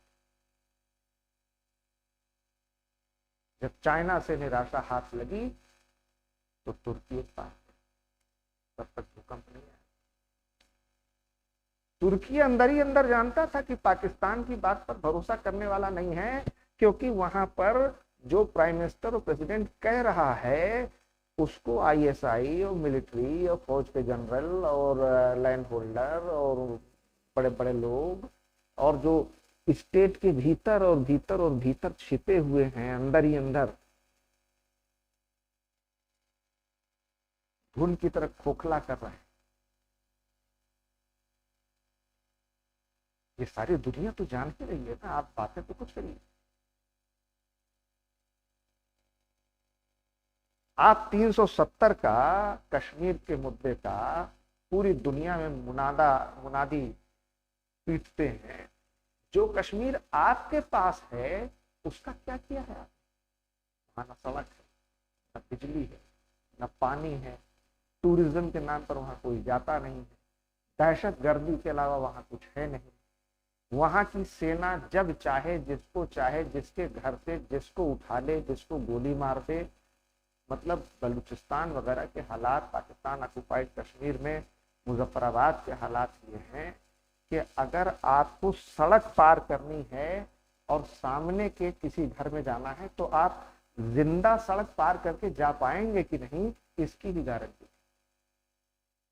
S1: जब चाइना से निराशा हाथ लगी तो तुर्की एक पास, तब तक भूकंप नहीं आया। तुर्की अंदर ही अंदर जानता था कि पाकिस्तान की बात पर भरोसा करने वाला नहीं है, क्योंकि वहां पर जो प्राइम मिनिस्टर और प्रेसिडेंट कह रहा है उसको ISI और मिलिट्री और फौज के जनरल और लैंड होल्डर और बड़े बड़े लोग और जो स्टेट के भीतर और भीतर और भीतर छिपे हुए हैं अंदर ही अंदर घुन की तरह खोखला कर रहे हैं। ये सारी दुनिया तो जान ही रही है ना, आप बातें तो कुछ करिए। आप 370 का कश्मीर के मुद्दे का पूरी दुनिया में मुनादी पीटते हैं। जो कश्मीर आपके पास है उसका क्या किया है आप? वहां न सड़क है, न बिजली है, न पानी है, टूरिज्म के नाम पर वहां कोई जाता नहीं है। दहशत गर्दी के अलावा वहां कुछ है नहीं। वहां की सेना जब चाहे जिसको चाहे जिसके घर से जिसको उठा ले, जिसको गोली मार दे। मतलब बलूचिस्तान वगैरह के हालात, पाकिस्तान ऑक्युपाइड कश्मीर में मुजफ्फराबाद के हालात ये हैं कि अगर आपको सड़क पार करनी है और सामने के किसी घर में जाना है तो आप जिंदा सड़क पार करके जा पाएंगे कि नहीं, इसकी भी गारंटी।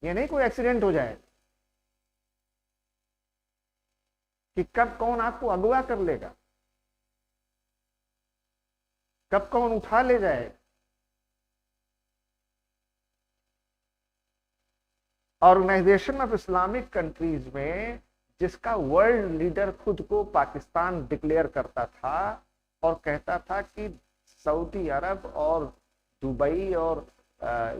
S1: ये नहीं कोई एक्सीडेंट हो जाए कि कब कौन आपको अगवा कर लेगा, कब कौन उठा ले जाए। ऑर्गेनाइजेशन ऑफ इस्लामिक कंट्रीज में जिसका वर्ल्ड लीडर खुद को पाकिस्तान डिक्लेयर करता था और कहता था कि सऊदी अरब और दुबई और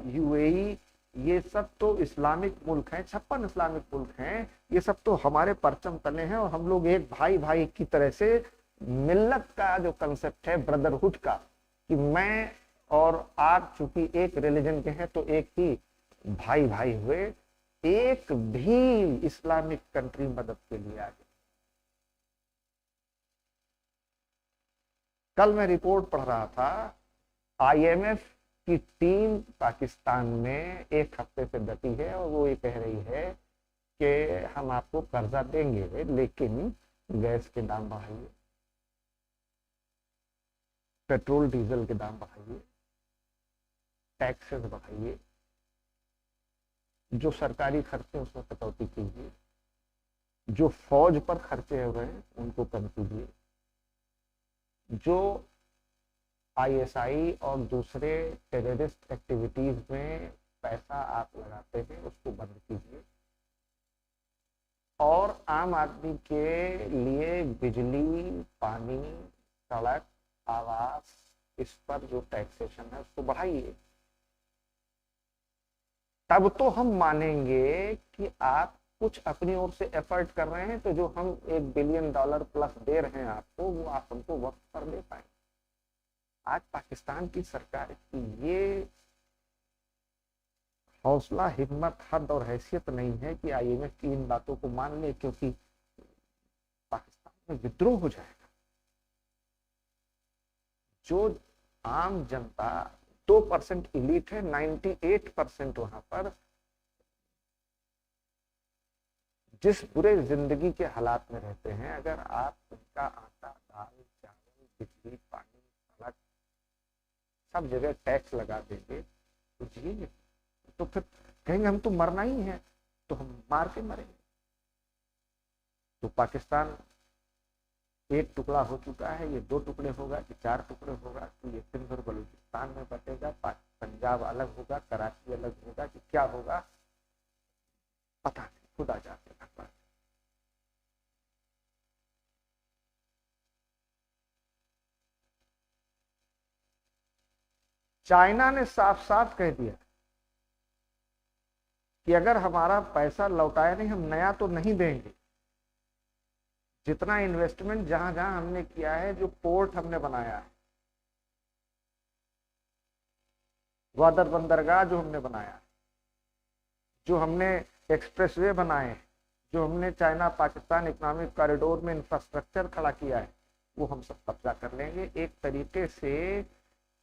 S1: यूएई ये सब तो इस्लामिक मुल्क हैं, 56 इस्लामिक मुल्क हैं, ये सब तो हमारे परचम तले हैं और हम लोग एक भाई भाई की तरह से, मिल्लत का जो कंसेप्ट है ब्रदरहुड का, कि मैं और आप चूंकि एक रिलीजन के हैं तो एक ही भाई भाई हुए। एक भी इस्लामिक कंट्री मदद के लिए आ गई। कल मैं रिपोर्ट पढ़ रहा था, आईएमएफ की टीम पाकिस्तान में एक हफ्ते से डटी है और वो ये कह रही है कि हम आपको कर्जा देंगे लेकिन गैस के दाम बढ़ाइए, पेट्रोल डीजल के दाम बढ़ाइए, टैक्सेस बढ़ाइए, जो सरकारी खर्चे उसमें कटौती कीजिए, जो फौज पर खर्चे हो रहे हैं उनको कम कीजिए, जो आईएसआई और दूसरे टेररिस्ट एक्टिविटीज में पैसा आप लगाते हैं उसको बंद कीजिए, और आम आदमी के लिए बिजली, पानी, सड़क, आवास, इस पर जो टैक्सेशन है उसको बढ़ाइए। तब तो हम मानेंगे कि आप कुछ अपनी ओर से एफर्ट कर रहे हैं, तो जो हम $1 बिलियन प्लस दे रहे हैं आपको, वो आप हमको वक्त पर दे पाएंगे। आज पाकिस्तान की सरकार की ये हौसला, हिम्मत, हद और हैसियत नहीं है कि आईएमएफ की इन बातों को मान ले, क्योंकि पाकिस्तान में विद्रोह हो जाएगा। जो आम जनता 2% इलीट है, 98% वहां पर जिस बुरे जिंदगी के हालात में रहते हैं, अगर आप उनका आटा, दाल, चावल, बिजली, पानी, सड़क सब जगह टैक्स लगा देंगे तो जिएंगे, तो फिर कहेंगे हम तो मरना ही है, तो हम मार के मरेंगे। तो पाकिस्तान एक टुकड़ा हो चुका है, ये 2 टुकड़े होगा कि 4 टुकड़े होगा, तो ये दिन भर बलूचिस्तान में बटेगा, पंजाब अलग होगा, कराची अलग होगा, कि क्या होगा पता नहीं, खुदा जाने। चाइना ने साफ साफ कह दिया कि अगर हमारा पैसा लौटाया नहीं, हम नया तो नहीं देंगे। जितना इन्वेस्टमेंट जहां जहां हमने किया है, जो पोर्ट हमने बनाया है, ग्वादर बंदरगाह जो हमने बनाया, जो हमने एक्सप्रेसवे बनाए, जो हमने चाइना पाकिस्तान इकोनॉमिक कॉरिडोर में इंफ्रास्ट्रक्चर खड़ा किया है, वो हम सब कब्जा कर लेंगे। एक तरीके से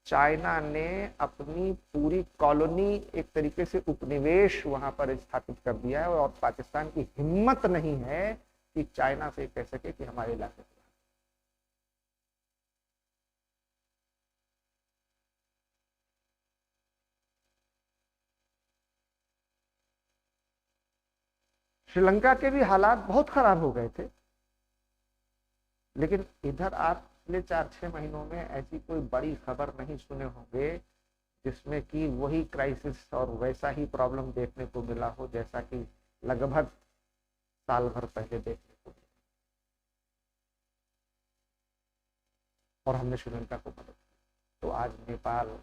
S1: चाइना ने अपनी पूरी कॉलोनी, एक तरीके से उपनिवेश वहां पर स्थापित कर दिया है, और पाकिस्तान की हिम्मत नहीं है कि चाइना से कह सके कि हमारे इलाके में। श्रीलंका के भी हालात बहुत खराब हो गए थे, लेकिन इधर आप पिछले 4-6 महीनों में ऐसी कोई बड़ी खबर नहीं सुने होंगे जिसमें कि वही क्राइसिस और वैसा ही प्रॉब्लम देखने को मिला हो जैसा कि लगभग साल भर पहले देखने को मिला। और हमने श्रीलंका को मदद की, तो आज नेपाल,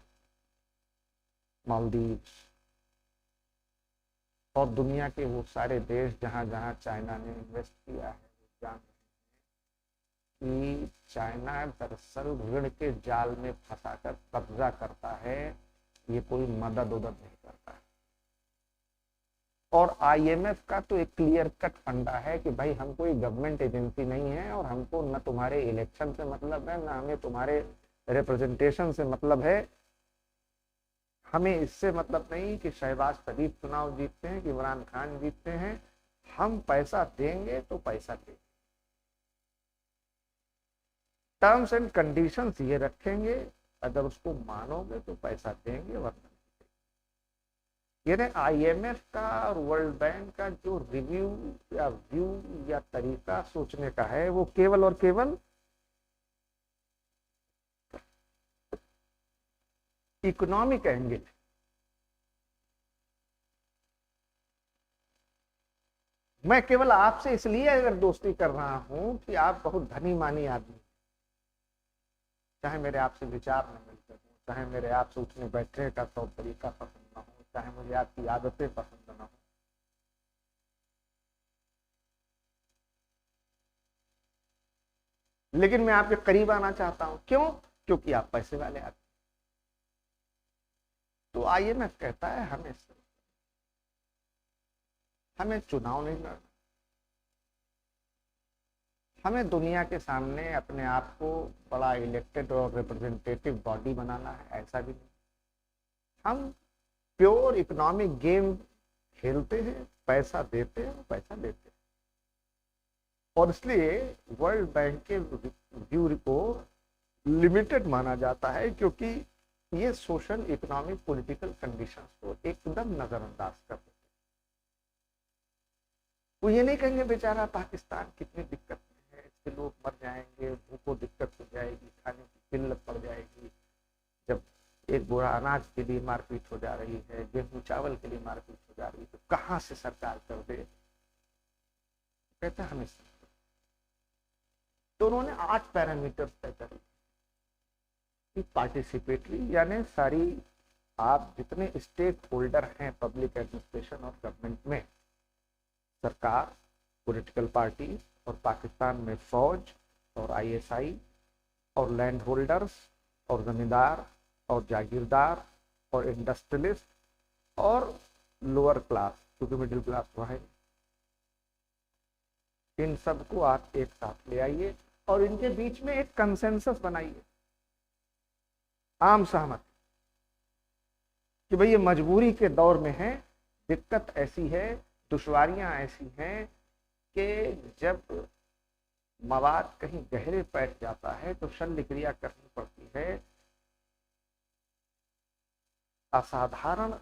S1: मालदीव्स और दुनिया के वो सारे देश जहां जहां चाइना ने इन्वेस्ट किया है, जान कि चाइना दरअसल ऋण के जाल में फंसाकर कब्जा करता है, ये कोई मदद उदद नहीं करता है। और आईएमएफ का तो एक क्लियर कट फंडा है कि भाई हम कोई गवर्नमेंट एजेंसी नहीं है और हमको न तुम्हारे इलेक्शन से मतलब है, ना हमें तुम्हारे रिप्रेजेंटेशन से मतलब है। हमें इससे मतलब नहीं कि शहबाज शरीफ चुनाव जीतते हैं कि इमरान खान जीतते हैं, हम पैसा देंगे तो पैसा देंगे, टर्म्स एंड कंडीशंस ये रखेंगे, अगर उसको मानोगे तो पैसा देंगे वरना। यानी आईएमएफ का और वर्ल्ड बैंक का जो रिव्यू या व्यू या तरीका सोचने का है वो केवल और केवल इकोनॉमिक एंगल। मैं केवल आपसे इसलिए अगर दोस्ती कर रहा हूं कि आप बहुत धनी मानी आदमी, चाहे मेरे आपसे विचार न मिलते हो, चाहे मेरे आपसे उठने बैठने का तौर तरीका पसंद ना हो, चाहे मुझे आपकी आदतें पसंद ना हो, लेकिन मैं आपके करीब आना चाहता हूं। क्यों? क्योंकि आप पैसे वाले आदमी। तो आईएमएफ कहता है हमें चुनाव नहीं लड़ना, हमें दुनिया के सामने अपने आप को बड़ा इलेक्टेड और रिप्रेजेंटेटिव बॉडी बनाना है, ऐसा भी नहीं। हम प्योर इकोनॉमिक गेम खेलते हैं, पैसा देते हैं, पैसा लेते हैं। और इसलिए वर्ल्ड बैंक के व्यू रिपोर्ट लिमिटेड माना जाता है, क्योंकि ये सोशल इकोनॉमिक पॉलिटिकल कंडीशंस को एकदम नजरअंदाज कर देते हैं। वो ये नहीं कहेंगे बेचारा पाकिस्तान कितनी दिक्कत में है, इसके लोग मर जाएंगे, भूखों दिक्कत हो जाएगी, खाने की किल्लत पड़ जाएगी, जब एक बोरा अनाज के लिए मारपीट हो जा रही है, गेहूं चावल के लिए मारपीट हो जा रही है, तो कहां से सरकार कर दे। कहते हैं हमें तो उन्होंने 8 पैरामीटर तय कर पार्टिसिपेटरी, यानी सारी आप जितने स्टेक होल्डर हैं पब्लिक एडमिनिस्ट्रेशन और गवर्नमेंट में, सरकार, पॉलिटिकल पार्टी और पाकिस्तान में फौज और आईएसआई और लैंड होल्डर्स और जमींदार और जागीरदार और इंडस्ट्रियलिस्ट और लोअर क्लास, क्योंकि मिडिल क्लास वहां है, इन सबको आप एक साथ ले आइए और इनके बीच में एक कंसेंसस बनाइए, आम सहमति, कि भाई ये मजबूरी के दौर में है, दिक्कत ऐसी है, दुश्वारियां ऐसी हैं कि जब मवाद कहीं गहरे बैठ जाता है तो शल्य क्रिया करनी पड़ती है। असाधारण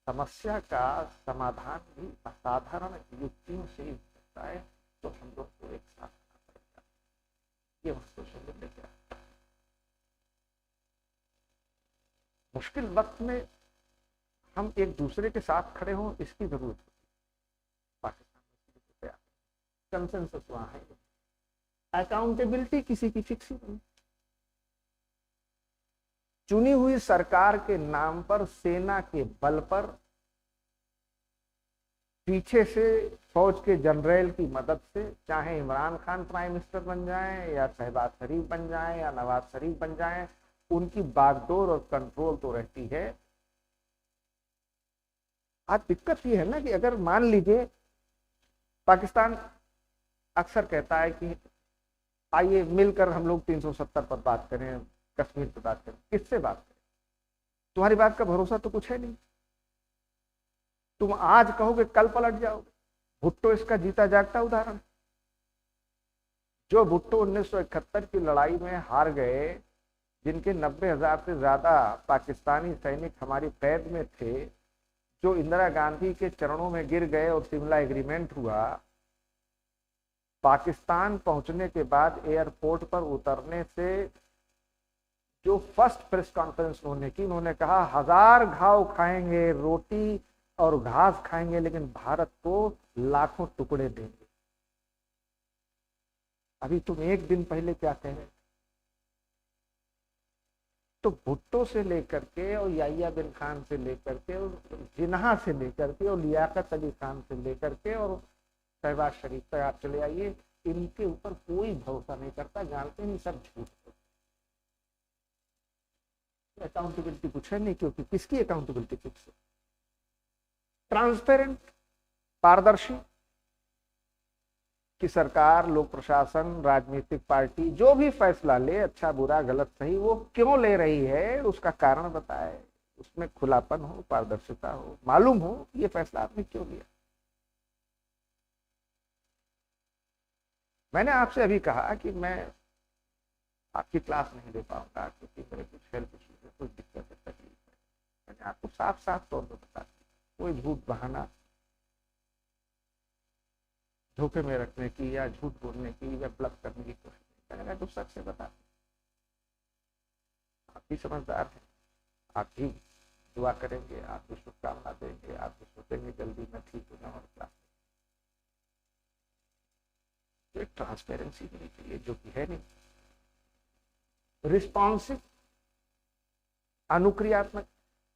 S1: समस्या का समाधान भी असाधारण युक्तियों से ही होता है, तो हम लोग को एक साथ आना पड़ेगा। ये सोशल मीडिया मुश्किल वक्त में हम एक दूसरे के साथ खड़े हों, इसकी जरूरत है। पाकिस्तान में कंसेंसस वहां है, अकाउंटेबिलिटी किसी की फिक्स ही नहीं। चुनी हुई सरकार के नाम पर सेना के बल पर पीछे से फौज के जनरल की मदद से, चाहे इमरान खान प्राइम मिनिस्टर बन जाए या शहबाज शरीफ बन जाए या नवाज शरीफ बन जाए, उनकी बागडोर और कंट्रोल तो रहती है। आज दिक्कत ये है ना कि अगर मान लीजिए पाकिस्तान अक्सर कहता है कि आइए मिलकर हम लोग 370 पर बात करें, कश्मीर पर बात करें, किससे बात करें? तुम्हारी बात का भरोसा तो कुछ है नहीं। तुम आज कहोगे कल पलट जाओगे। भुट्टो इसका जीता जागता उदाहरण। जो भुट्टो 1971 की लड़ाई में हार गए, जिनके 90,000 से ज्यादा पाकिस्तानी सैनिक हमारी कैद में थे, जो इंदिरा गांधी के चरणों में गिर गए और शिमला एग्रीमेंट हुआ, पाकिस्तान पहुंचने के बाद एयरपोर्ट पर उतरने से जो फर्स्ट प्रेस कॉन्फ्रेंस उन्होंने की, उन्होंने कहा 1000 घाव खाएंगे, रोटी और घास खाएंगे, लेकिन भारत को लाखों टुकड़े देंगे। अभी तुम एक दिन पहले क्या कह रहे? तो भुट्टो से लेकर के और याहिया बिन खान से लेकर के और जिन्ना से लेकर के और लियाकत अली खान से लेकर के और शहबाज शरीफ तक आप चले आइए, इनके ऊपर कोई भरोसा नहीं करता, जानते नहीं सब झूठ। अकाउंटेबिलिटी कुछ है नहीं, क्योंकि किसकी अकाउंटेबिलिटी फिक्स है? ट्रांसपेरेंट, पारदर्शी, कि सरकार, लोक प्रशासन, राजनीतिक पार्टी जो भी फैसला ले, अच्छा बुरा गलत सही, वो क्यों ले रही है उसका कारण बताए, उसमें खुलापन हो, पारदर्शिता हो, मालूम हो ये फैसला आपने क्यों लिया। मैंने आपसे अभी कहा कि मैं आपकी क्लास नहीं ले पाऊंगा क्योंकि मेरे कुछ हेल्थ इश्यूज है, कुछ दिक्कत है, तकलीफ है। मैंने आपको साफ साफ तौर पर बता दिया, कोई झूठ बहाना धोखे में रखने की या झूठ बोलने की या ब्लफ करने की कोशिश नहीं। मैंने तो सच से बता, आप भी समझदार हैं, आप भी दुआ करेंगे, आप भी शुभकामना देंगे, आप भी सोचेंगे जल्दी मैं ठीक हो जाऊँ और क्लास। तो एक ट्रांसपेरेंसी होनी चाहिए जो कि है नहीं। रिस्पॉन्सिव, अनुक्रियात्मक,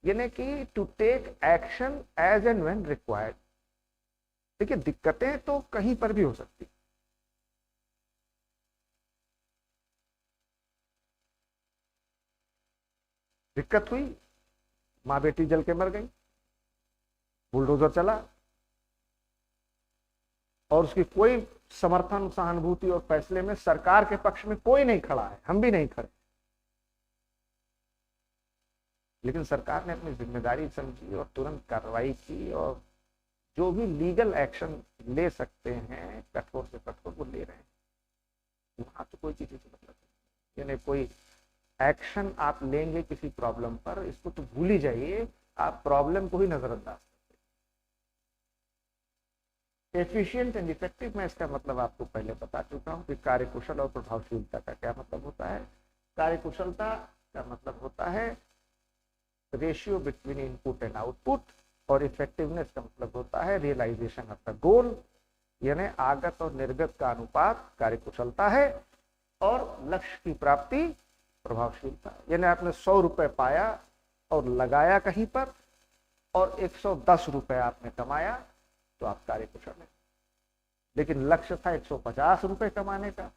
S1: यानी कि to take action as and when required. देखिए दिक्कतें तो कहीं पर भी हो सकती, दिक्कत हुई, माँ बेटी जल के मर गई, बुलडोजर चला और उसकी कोई समर्थन, सहानुभूति और फैसले में सरकार के पक्ष में कोई नहीं खड़ा है, हम भी नहीं खड़े, लेकिन सरकार ने अपनी जिम्मेदारी समझी और तुरंत कार्रवाई की और जो भी लीगल एक्शन ले सकते हैं कठोर से कठोर वो ले रहे हैं। वहां तो कोई चीज से मतलब नहीं, यानी कोई एक्शन आप लेंगे किसी प्रॉब्लम पर, इसको तो भूल ही जाइए, आप प्रॉब्लम को ही नजरअंदाज। एफिशिएंट एंड इफेक्टिव, मैं इसका मतलब आपको पहले बता चुका हूं कि कार्यकुशल और प्रभावशीलता का क्या मतलब होता है। कार्यकुशलता का मतलब होता है ratio between input and output, और इफेक्टिवनेस का मतलब होता है रियलाइजेशन ऑफ द गोल, यानी आगत और निर्गत का अनुपात कार्यकुशलता है और लक्ष्य की प्राप्ति प्रभावशीलता। यानी आपने 100 रुपए पाया और लगाया कहीं पर और 110 रुपए आपने कमाया तो आप कार्यकुशल है। लेकिन लक्ष्य था 150 रुपए कमाने का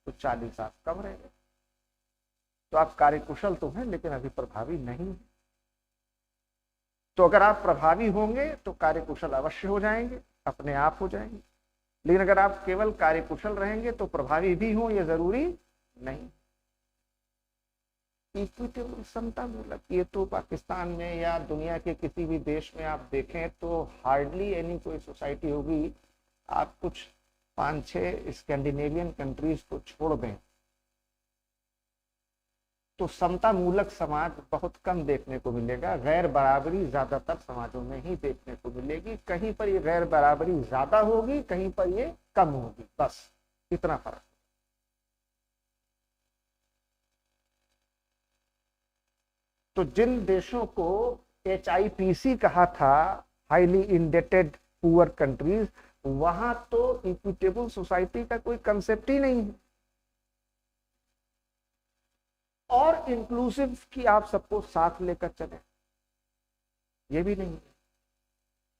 S1: तो 40 आप कम रह गए, तो आप कार्यकुशल तो हैं लेकिन अभी प्रभावी नहीं। तो अगर आप प्रभावी होंगे तो कार्यकुशल अवश्य हो जाएंगे, अपने आप हो जाएंगे। लेकिन अगर आप केवल कार्यकुशल रहेंगे तो प्रभावी भी हो ये जरूरी नहीं। इक्विटेबल, समता मूलक, ये तो पाकिस्तान में या दुनिया के किसी भी देश में आप देखें तो हार्डली एनी कोई सोसाइटी होगी। आप कुछ 5-6 स्कैंडिनेवियन कंट्रीज को छोड़ दें तो समता मूलक समाज बहुत कम देखने को मिलेगा। गैर बराबरी ज्यादातर समाजों में ही देखने को मिलेगी। कहीं पर ये गैर बराबरी ज्यादा होगी, कहीं पर ये कम होगी, बस इतना फर्क। तो जिन देशों को HIPC कहा था, हाईली इंडेटेड पुअर कंट्रीज, वहां तो इक्विटेबल सोसाइटी का कोई कंसेप्ट ही नहीं है और इंक्लूसिव की आप सबको साथ लेकर चले, ये भी नहीं है।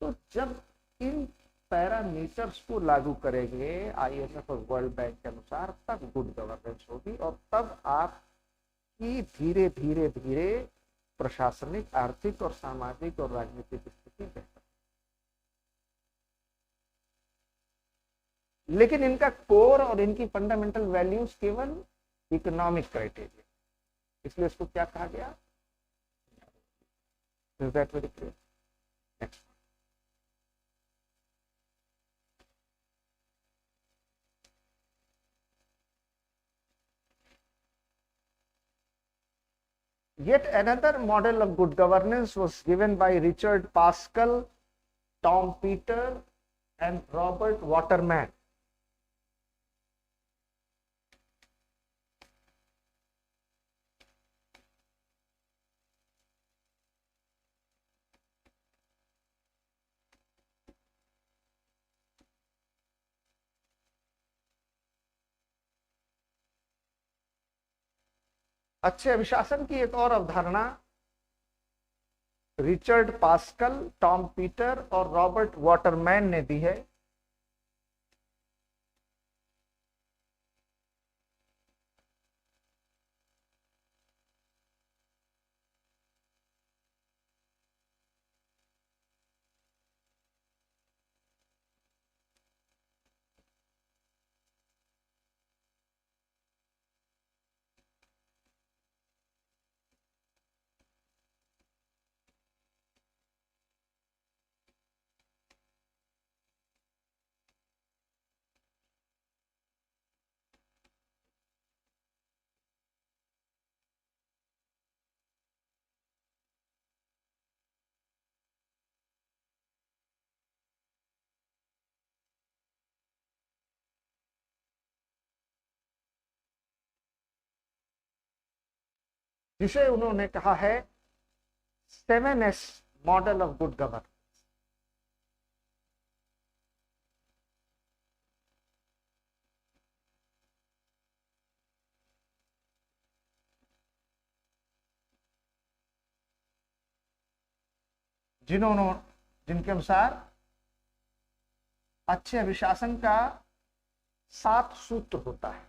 S1: तो जब इन पैरामीटर्स को लागू करेंगे IMF और वर्ल्ड बैंक के अनुसार, तब गुड गवर्नेंस होगी और तब आपकी धीरे धीरे धीरे प्रशासनिक, आर्थिक और सामाजिक और राजनीतिक स्थिति बेहतर। लेकिन इनका कोर और इनकी फंडामेंटल वैल्यूज केवल इकोनॉमिक क्राइटेरिया, इसलिए इसको क्या कहा गया? Is that very clear? Next. Yet another model of good governance was given by Richard Pascal, Tom Peter, and Robert Waterman. अच्छे अभिशासन की एक और अवधारणा रिचर्ड पास्कल, टॉम पीटर और रॉबर्ट वाटरमैन ने दी है। जिसे उन्होंने कहा है 7S model of good governance. जिनके अनुसार अच्छे अभिशासन का 7 सूत्र होता है: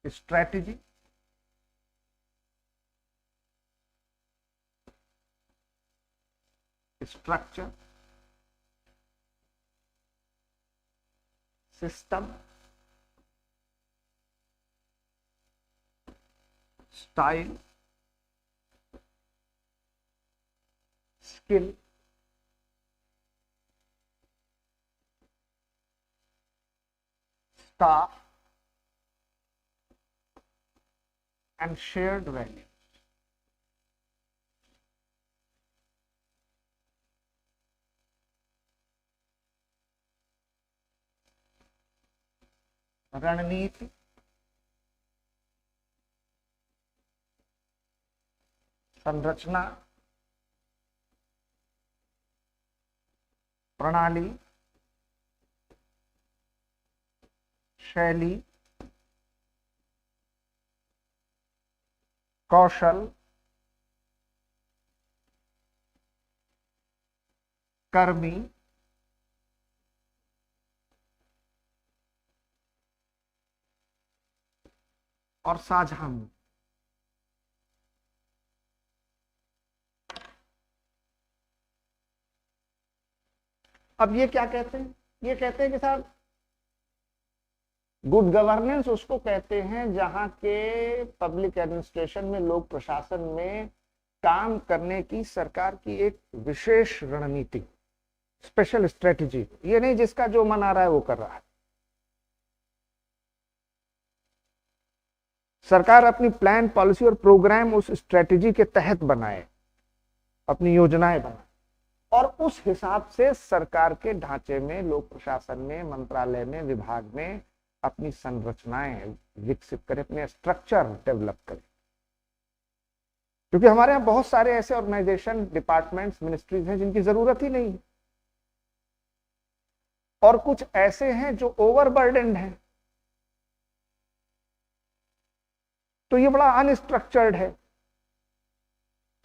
S1: strategy, structure, system, style, skill, staff and shared value. रणनीति, संरचना, प्रणाली, शैली, कौशल, कर्मी, और साझा मूल्य। अब ये क्या कहते हैं? ये कहते हैं कि साहब गुड गवर्नेंस उसको कहते हैं जहां के पब्लिक एडमिनिस्ट्रेशन में, लोक प्रशासन में काम करने की सरकार की एक विशेष रणनीति, स्पेशल स्ट्रेटेजी। ये नहीं जिसका जो मन आ रहा है वो कर रहा है। सरकार अपनी प्लान, पॉलिसी और प्रोग्राम उस स्ट्रेटेजी के तहत बनाए, अपनी योजनाएं बनाए, और उस हिसाब से सरकार के ढांचे में, लोक प्रशासन में, मंत्रालय में, विभाग में अपनी संरचनाएं विकसित करे, अपने स्ट्रक्चर डेवलप करे। क्योंकि हमारे यहाँ बहुत सारे ऐसे ऑर्गेनाइजेशन, डिपार्टमेंट्स, मिनिस्ट्रीज हैं जिनकी जरूरत ही नहीं है, और कुछ ऐसे हैं जो ओवरबर्डन्ड हैं। तो ये बड़ा अनस्ट्रक्चर्ड है।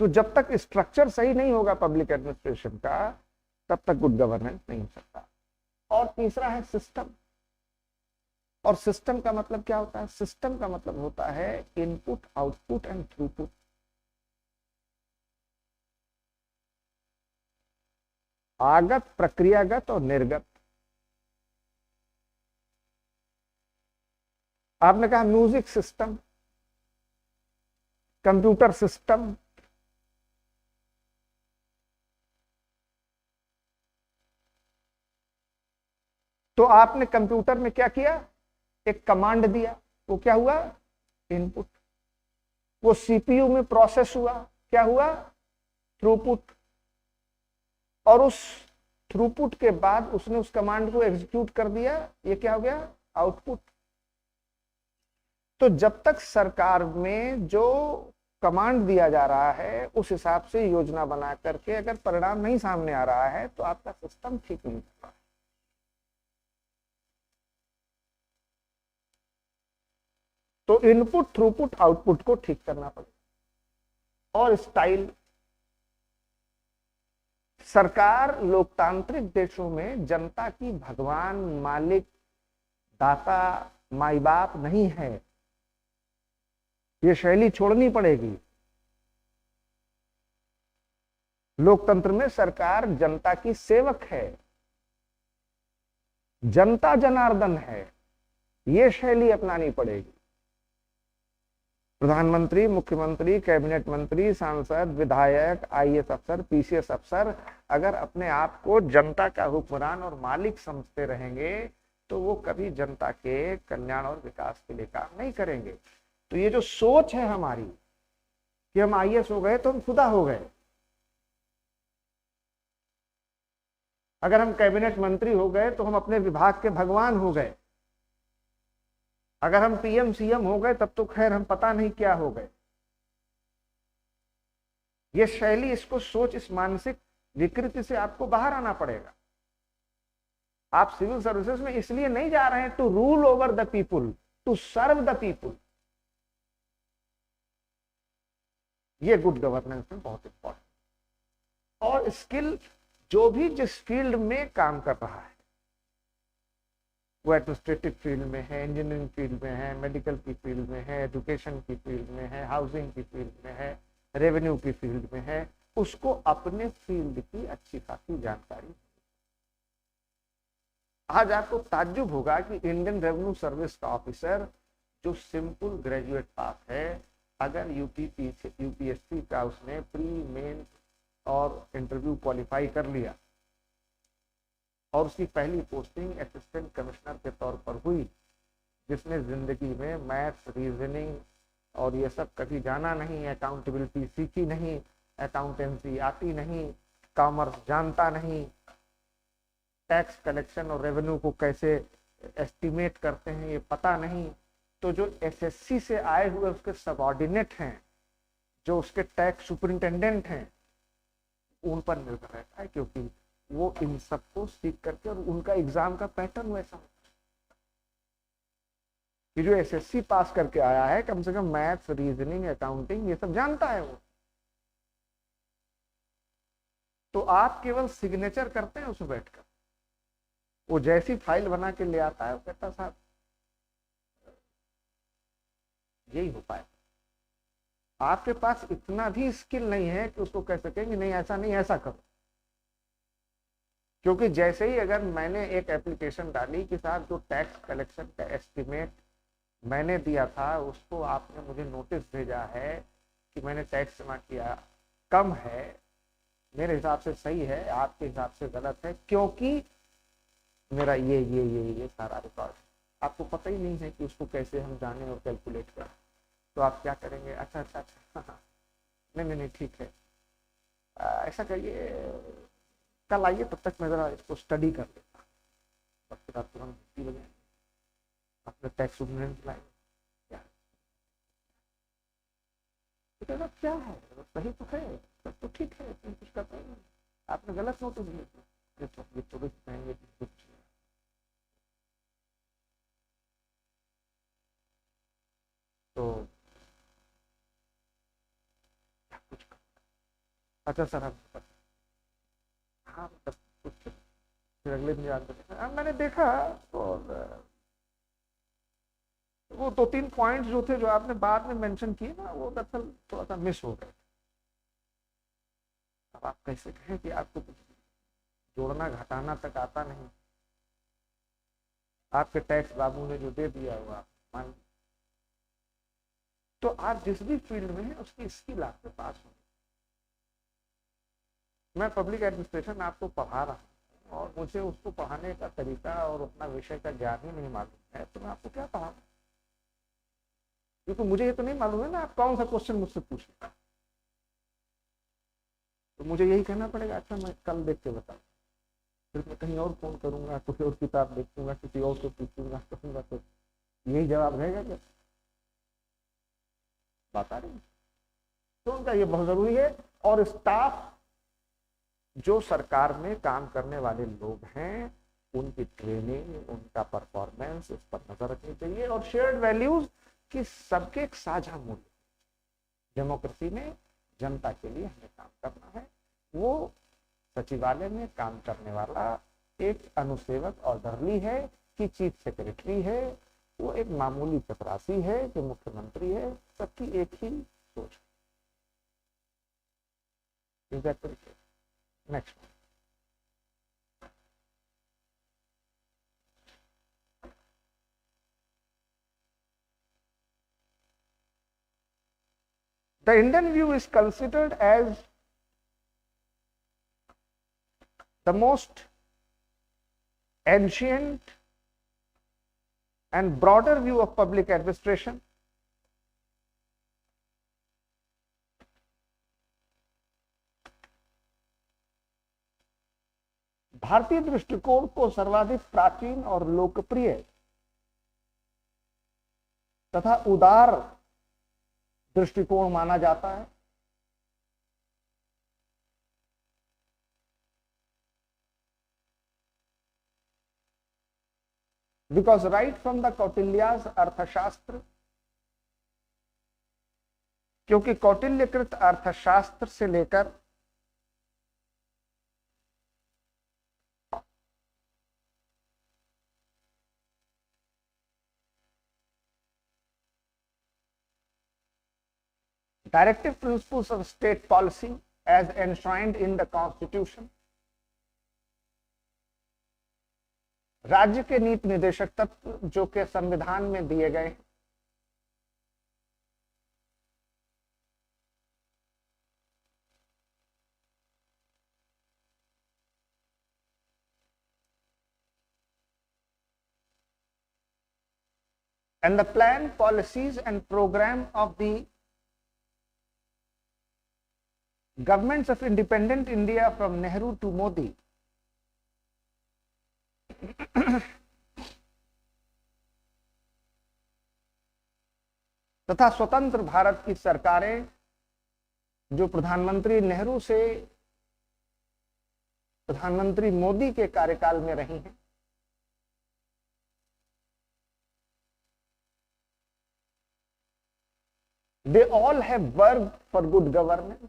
S1: तो जब तक स्ट्रक्चर सही नहीं होगा पब्लिक एडमिनिस्ट्रेशन का, तब तक गुड गवर्नेंस नहीं हो सकता। और तीसरा है सिस्टम। और सिस्टम का मतलब क्या होता है? सिस्टम का मतलब होता है इनपुट, आउटपुट एंड थ्रूपुट। आगत, प्रक्रियागत और निर्गत। आपने कहा म्यूजिक सिस्टम, कंप्यूटर सिस्टम, तो आपने कंप्यूटर में क्या किया? एक कमांड दिया, वो क्या हुआ? इनपुट। वो सीपीयू में प्रोसेस हुआ, क्या हुआ? थ्रूपुट। और उस थ्रूपुट के बाद उसने उस कमांड को एग्जीक्यूट कर दिया, ये क्या हो गया? आउटपुट। तो जब तक सरकार में जो कमांड दिया जा रहा है उस हिसाब से योजना बना करके अगर परिणाम नहीं सामने आ रहा है तो आपका सिस्टम ठीक नहीं चल रहा। तो इनपुट, थ्रूपुट, आउटपुट को ठीक करना पड़ेगा। और स्टाइल, सरकार लोकतांत्रिक देशों में जनता की भगवान, मालिक, दाता, माई बाप नहीं है। ये शैली छोड़नी पड़ेगी। लोकतंत्र में सरकार जनता की सेवक है, जनता जनार्दन है। ये शैली अपनानी पड़ेगी। प्रधानमंत्री, मुख्यमंत्री, कैबिनेट मंत्री, सांसद, विधायक, आईएएस अफसर, पीसीएस अफसर अगर अपने आप को जनता का हुक्मरान और मालिक समझते रहेंगे तो वो कभी जनता के कल्याण और विकास के लिए काम नहीं करेंगे। तो ये जो सोच है हमारी कि हम आईएएस हो गए तो हम खुदा हो गए, अगर हम कैबिनेट मंत्री हो गए तो हम अपने विभाग के भगवान हो गए, अगर हम पीएम सीएम हो गए तब तो खैर हम पता नहीं क्या हो गए। ये शैली, इसको सोच, इस मानसिक विकृति से आपको बाहर आना पड़ेगा। आप सिविल सर्विसेज में इसलिए नहीं जा रहे हैं to rule over the people, to serve the people. ये गुड गवर्नेंस में बहुत इंपॉर्टेंट। और स्किल, जो भी जिस फील्ड में काम कर रहा है, वो एडमिनिस्ट्रेटिव फील्ड में है, इंजीनियरिंग फील्ड में है, मेडिकल की फील्ड में है, एजुकेशन की फील्ड में है, हाउसिंग की फील्ड में है, रेवेन्यू की फील्ड में है, उसको अपने फील्ड की अच्छी खासी जानकारी। आज आपको ताज्जुब होगा कि इंडियन रेवेन्यू सर्विस का ऑफिसर जो सिंपल ग्रेजुएट पास है, अगर यूपीएससी का उसने प्री मेन और इंटरव्यू क्वालिफाई कर लिया और उसकी पहली पोस्टिंग असिस्टेंट कमिश्नर के तौर पर हुई, जिसने जिंदगी में मैथ्स, रीजनिंग और ये सब कभी जाना नहीं, अकाउंटेबिलिटी सीखी नहीं, अकाउंटेंसी आती नहीं, कॉमर्स जानता नहीं, टैक्स कलेक्शन और रेवेन्यू को कैसे एस्टिमेट करते हैं ये पता नहीं, तो जो एसएससी से आए हुए उसके सबऑर्डिनेट हैं, जो उसके टैक्स सुपरिंटेंडेंट हैं, उन पर निर्भर रहता है, क्योंकि वो इन सबको सीख करके, और उनका एग्जाम का पैटर्न वैसा होता है कि जो एसएससी पास करके आया है कम से कम मैथ्स, रीजनिंग, अकाउंटिंग ये सब जानता है वो। तो आप केवल सिग्नेचर करते हैं उसमें बैठकर, वो जैसी फाइल बना के ले आता है वो कहता साहब यही हो पाए। आपके पास इतना भी स्किल नहीं है कि उसको कह सकेंगे नहीं ऐसा नहीं ऐसा करो, क्योंकि जैसे ही अगर मैंने एक एप्लीकेशन डाली कि साहब जो टैक्स कलेक्शन का एस्टिमेट मैंने दिया था उसको आपने मुझे नोटिस भेजा है कि मैंने टैक्स जमा किया कम है, मेरे हिसाब से सही है, आपके हिसाब से गलत है, क्योंकि मेरा ये सारा रिकॉर्ड, आपको पता ही नहीं है कि उसको कैसे हम जाने और कैलकुलेट करें। तो आप क्या करेंगे, अच्छा अच्छा अच्छा हाँ, नहीं ठीक है, ऐसा करिए कल आइए, तब तक मैं जरा इसको स्टडी कर लेता हूँ, फिर आप तुरंत छुट्टी हो जाएंगे, अपने टैक्स सुपरिटेंडेंट लाए क्या है, सही तो है, सब तो ठीक है, कुछ करता ही नहीं, आपने गलत नोटिस दिया, ये तो कहेंगे कुछ। तो कुछ अच्छा सर आप हाँ मतलब कुछ, फिर अगले दिन याद करें मैंने देखा, और वो 2-3 पॉइंट्स जो थे जो आपने बाद में मेंशन किए ना, वो दरअसल थोड़ा सा मिस हो गए। अब आप कैसे कहें कि आपको कुछ जोड़ना घटाना तक आता नहीं, आपके टैक्स बाबू ने जो दे दिया वो आप मान। तो आप जिस भी फील्ड में है उसकी स्किल आपके पास हो। मैं पब्लिक एडमिनिस्ट्रेशन आपको पढ़ा रहा हूँ और मुझे उसको पढ़ाने का तरीका और अपना विषय का ज्ञान ही नहीं मालूम है, तो मैं आपको क्या पढ़ाऊँ, क्योंकि मुझे ये तो नहीं मालूम है ना आप कौन सा क्वेश्चन मुझसे पूछ रहे हैं। तो मुझे यही कहना पड़ेगा, अच्छा मैं कल देख के बताऊँ, फिर मैं कहीं और फोन करूंगा, कोई और किताब देखूंगा, किसी और से पूछूंगा, कहूंगा, तो यही जवाब रहेगा क्या, बात आ रही है। तो उनका ये बहुत जरूरी है। और स्टाफ जो सरकार में काम करने वाले लोग हैं उनकी ट्रेनिंग, उनका परफॉर्मेंस, उस पर नजर रखनी चाहिए। और शेयर्ड वैल्यूज की सबके एक साझा मूल्य, डेमोक्रेसी में जनता के लिए हमें काम करना है। वो सचिवालय में काम करने वाला एक अनुसेवक ऑर्डरली है कि चीफ सेक्रेटरी है, वो एक मामूली चपरासी है कि मुख्यमंत्री है, सबकी एक ही सोच है। Next, the Indian view is considered as the most ancient and broader view of public administration. भारतीय दृष्टिकोण को सर्वाधिक प्राचीन और लोकप्रिय तथा उदार दृष्टिकोण माना जाता है। Because right from the Kautilya's Arthashastra, क्योंकि कौटिल्यकृत अर्थशास्त्र से लेकर directive principles of state policy as enshrined in the constitution, राज्य के नीति निर्देशक तत्व जो कि संविधान में दिए गए हैं, and the plan, policies and program of the governments of independent India from Nehru to Modi तथा स्वतंत्र भारत की सरकारें जो प्रधानमंत्री नेहरू से प्रधानमंत्री मोदी के कार्यकाल में रही हैं, they all have worked for good governance.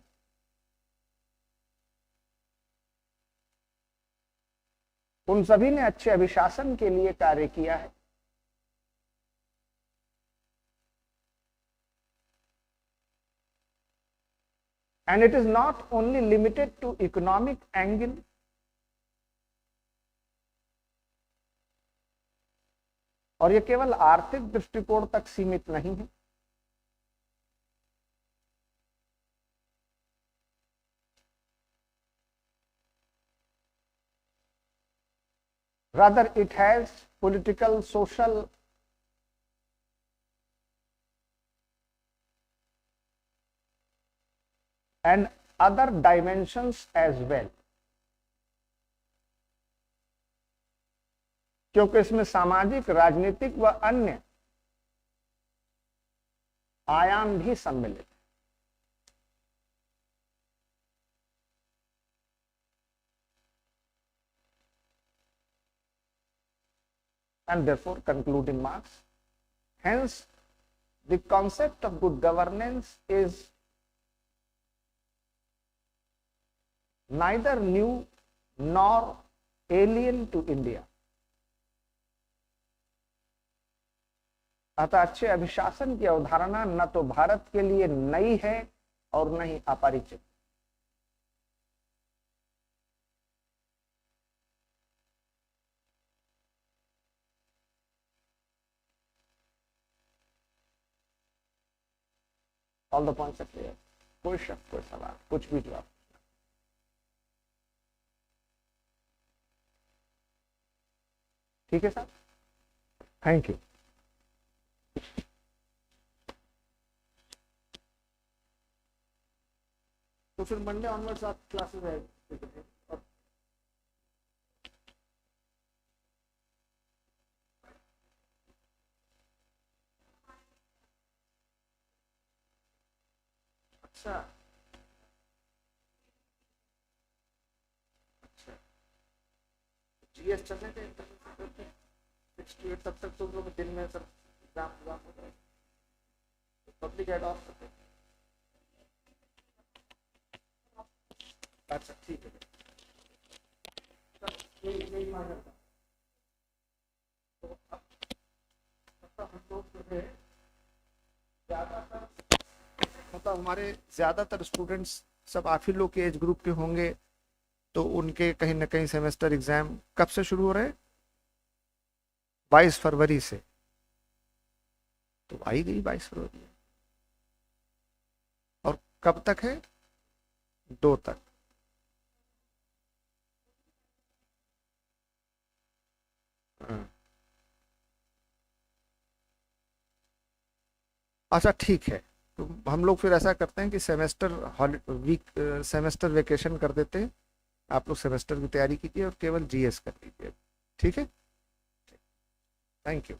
S1: उन सभी ने अच्छे अभिशासन के लिए कार्य किया है। And it is not only limited to economic angle, और ये केवल आर्थिक दृष्टिकोण तक सीमित नहीं है, rather it has political, social and other dimensions as well, क्योंकि इसमें सामाजिक, राजनीतिक व अन्य आयाम भी सम्मिलित है। And therefore concluding marks, hence the concept of good governance is neither new nor alien to India। अतः अच्छे अभिशासन की अवधारणा न तो भारत के लिए नई है और न ही अपरिचित। All the points are clear. कोई शक, कोई सवाल, कुछ भी जवाब? ठीक है सर, थैंक यू। तो फिर मंडे ऑनवर्ड्स आप क्लासेस है। अच्छा अच्छा, जीएस चलने थे 6 to 8 तब तक तो लोग दिन में सर एग्जाम हो रहा है, पब्लिक एड ऑफ करते। अच्छा ठीक है सर, यही मांग करता। तो अब हम लोग जो है ज़्यादातर मतलब हमारे ज़्यादातर स्टूडेंट्स सब आप ही लोग के एज ग्रुप के होंगे, तो उनके कहीं ना कहीं सेमेस्टर एग्जाम कब से शुरू हो रहे हैं? 22 फरवरी से। तो आई गई 22 फरवरी, और कब तक है? 2 तक। अच्छा ठीक है, तो हम लोग फिर ऐसा करते हैं कि सेमेस्टर वेकेशन कर देते हैं। आप लोग सेमेस्टर की तैयारी कीजिए और केवल जीएस कर लीजिए। ठीक है, थैंक यू।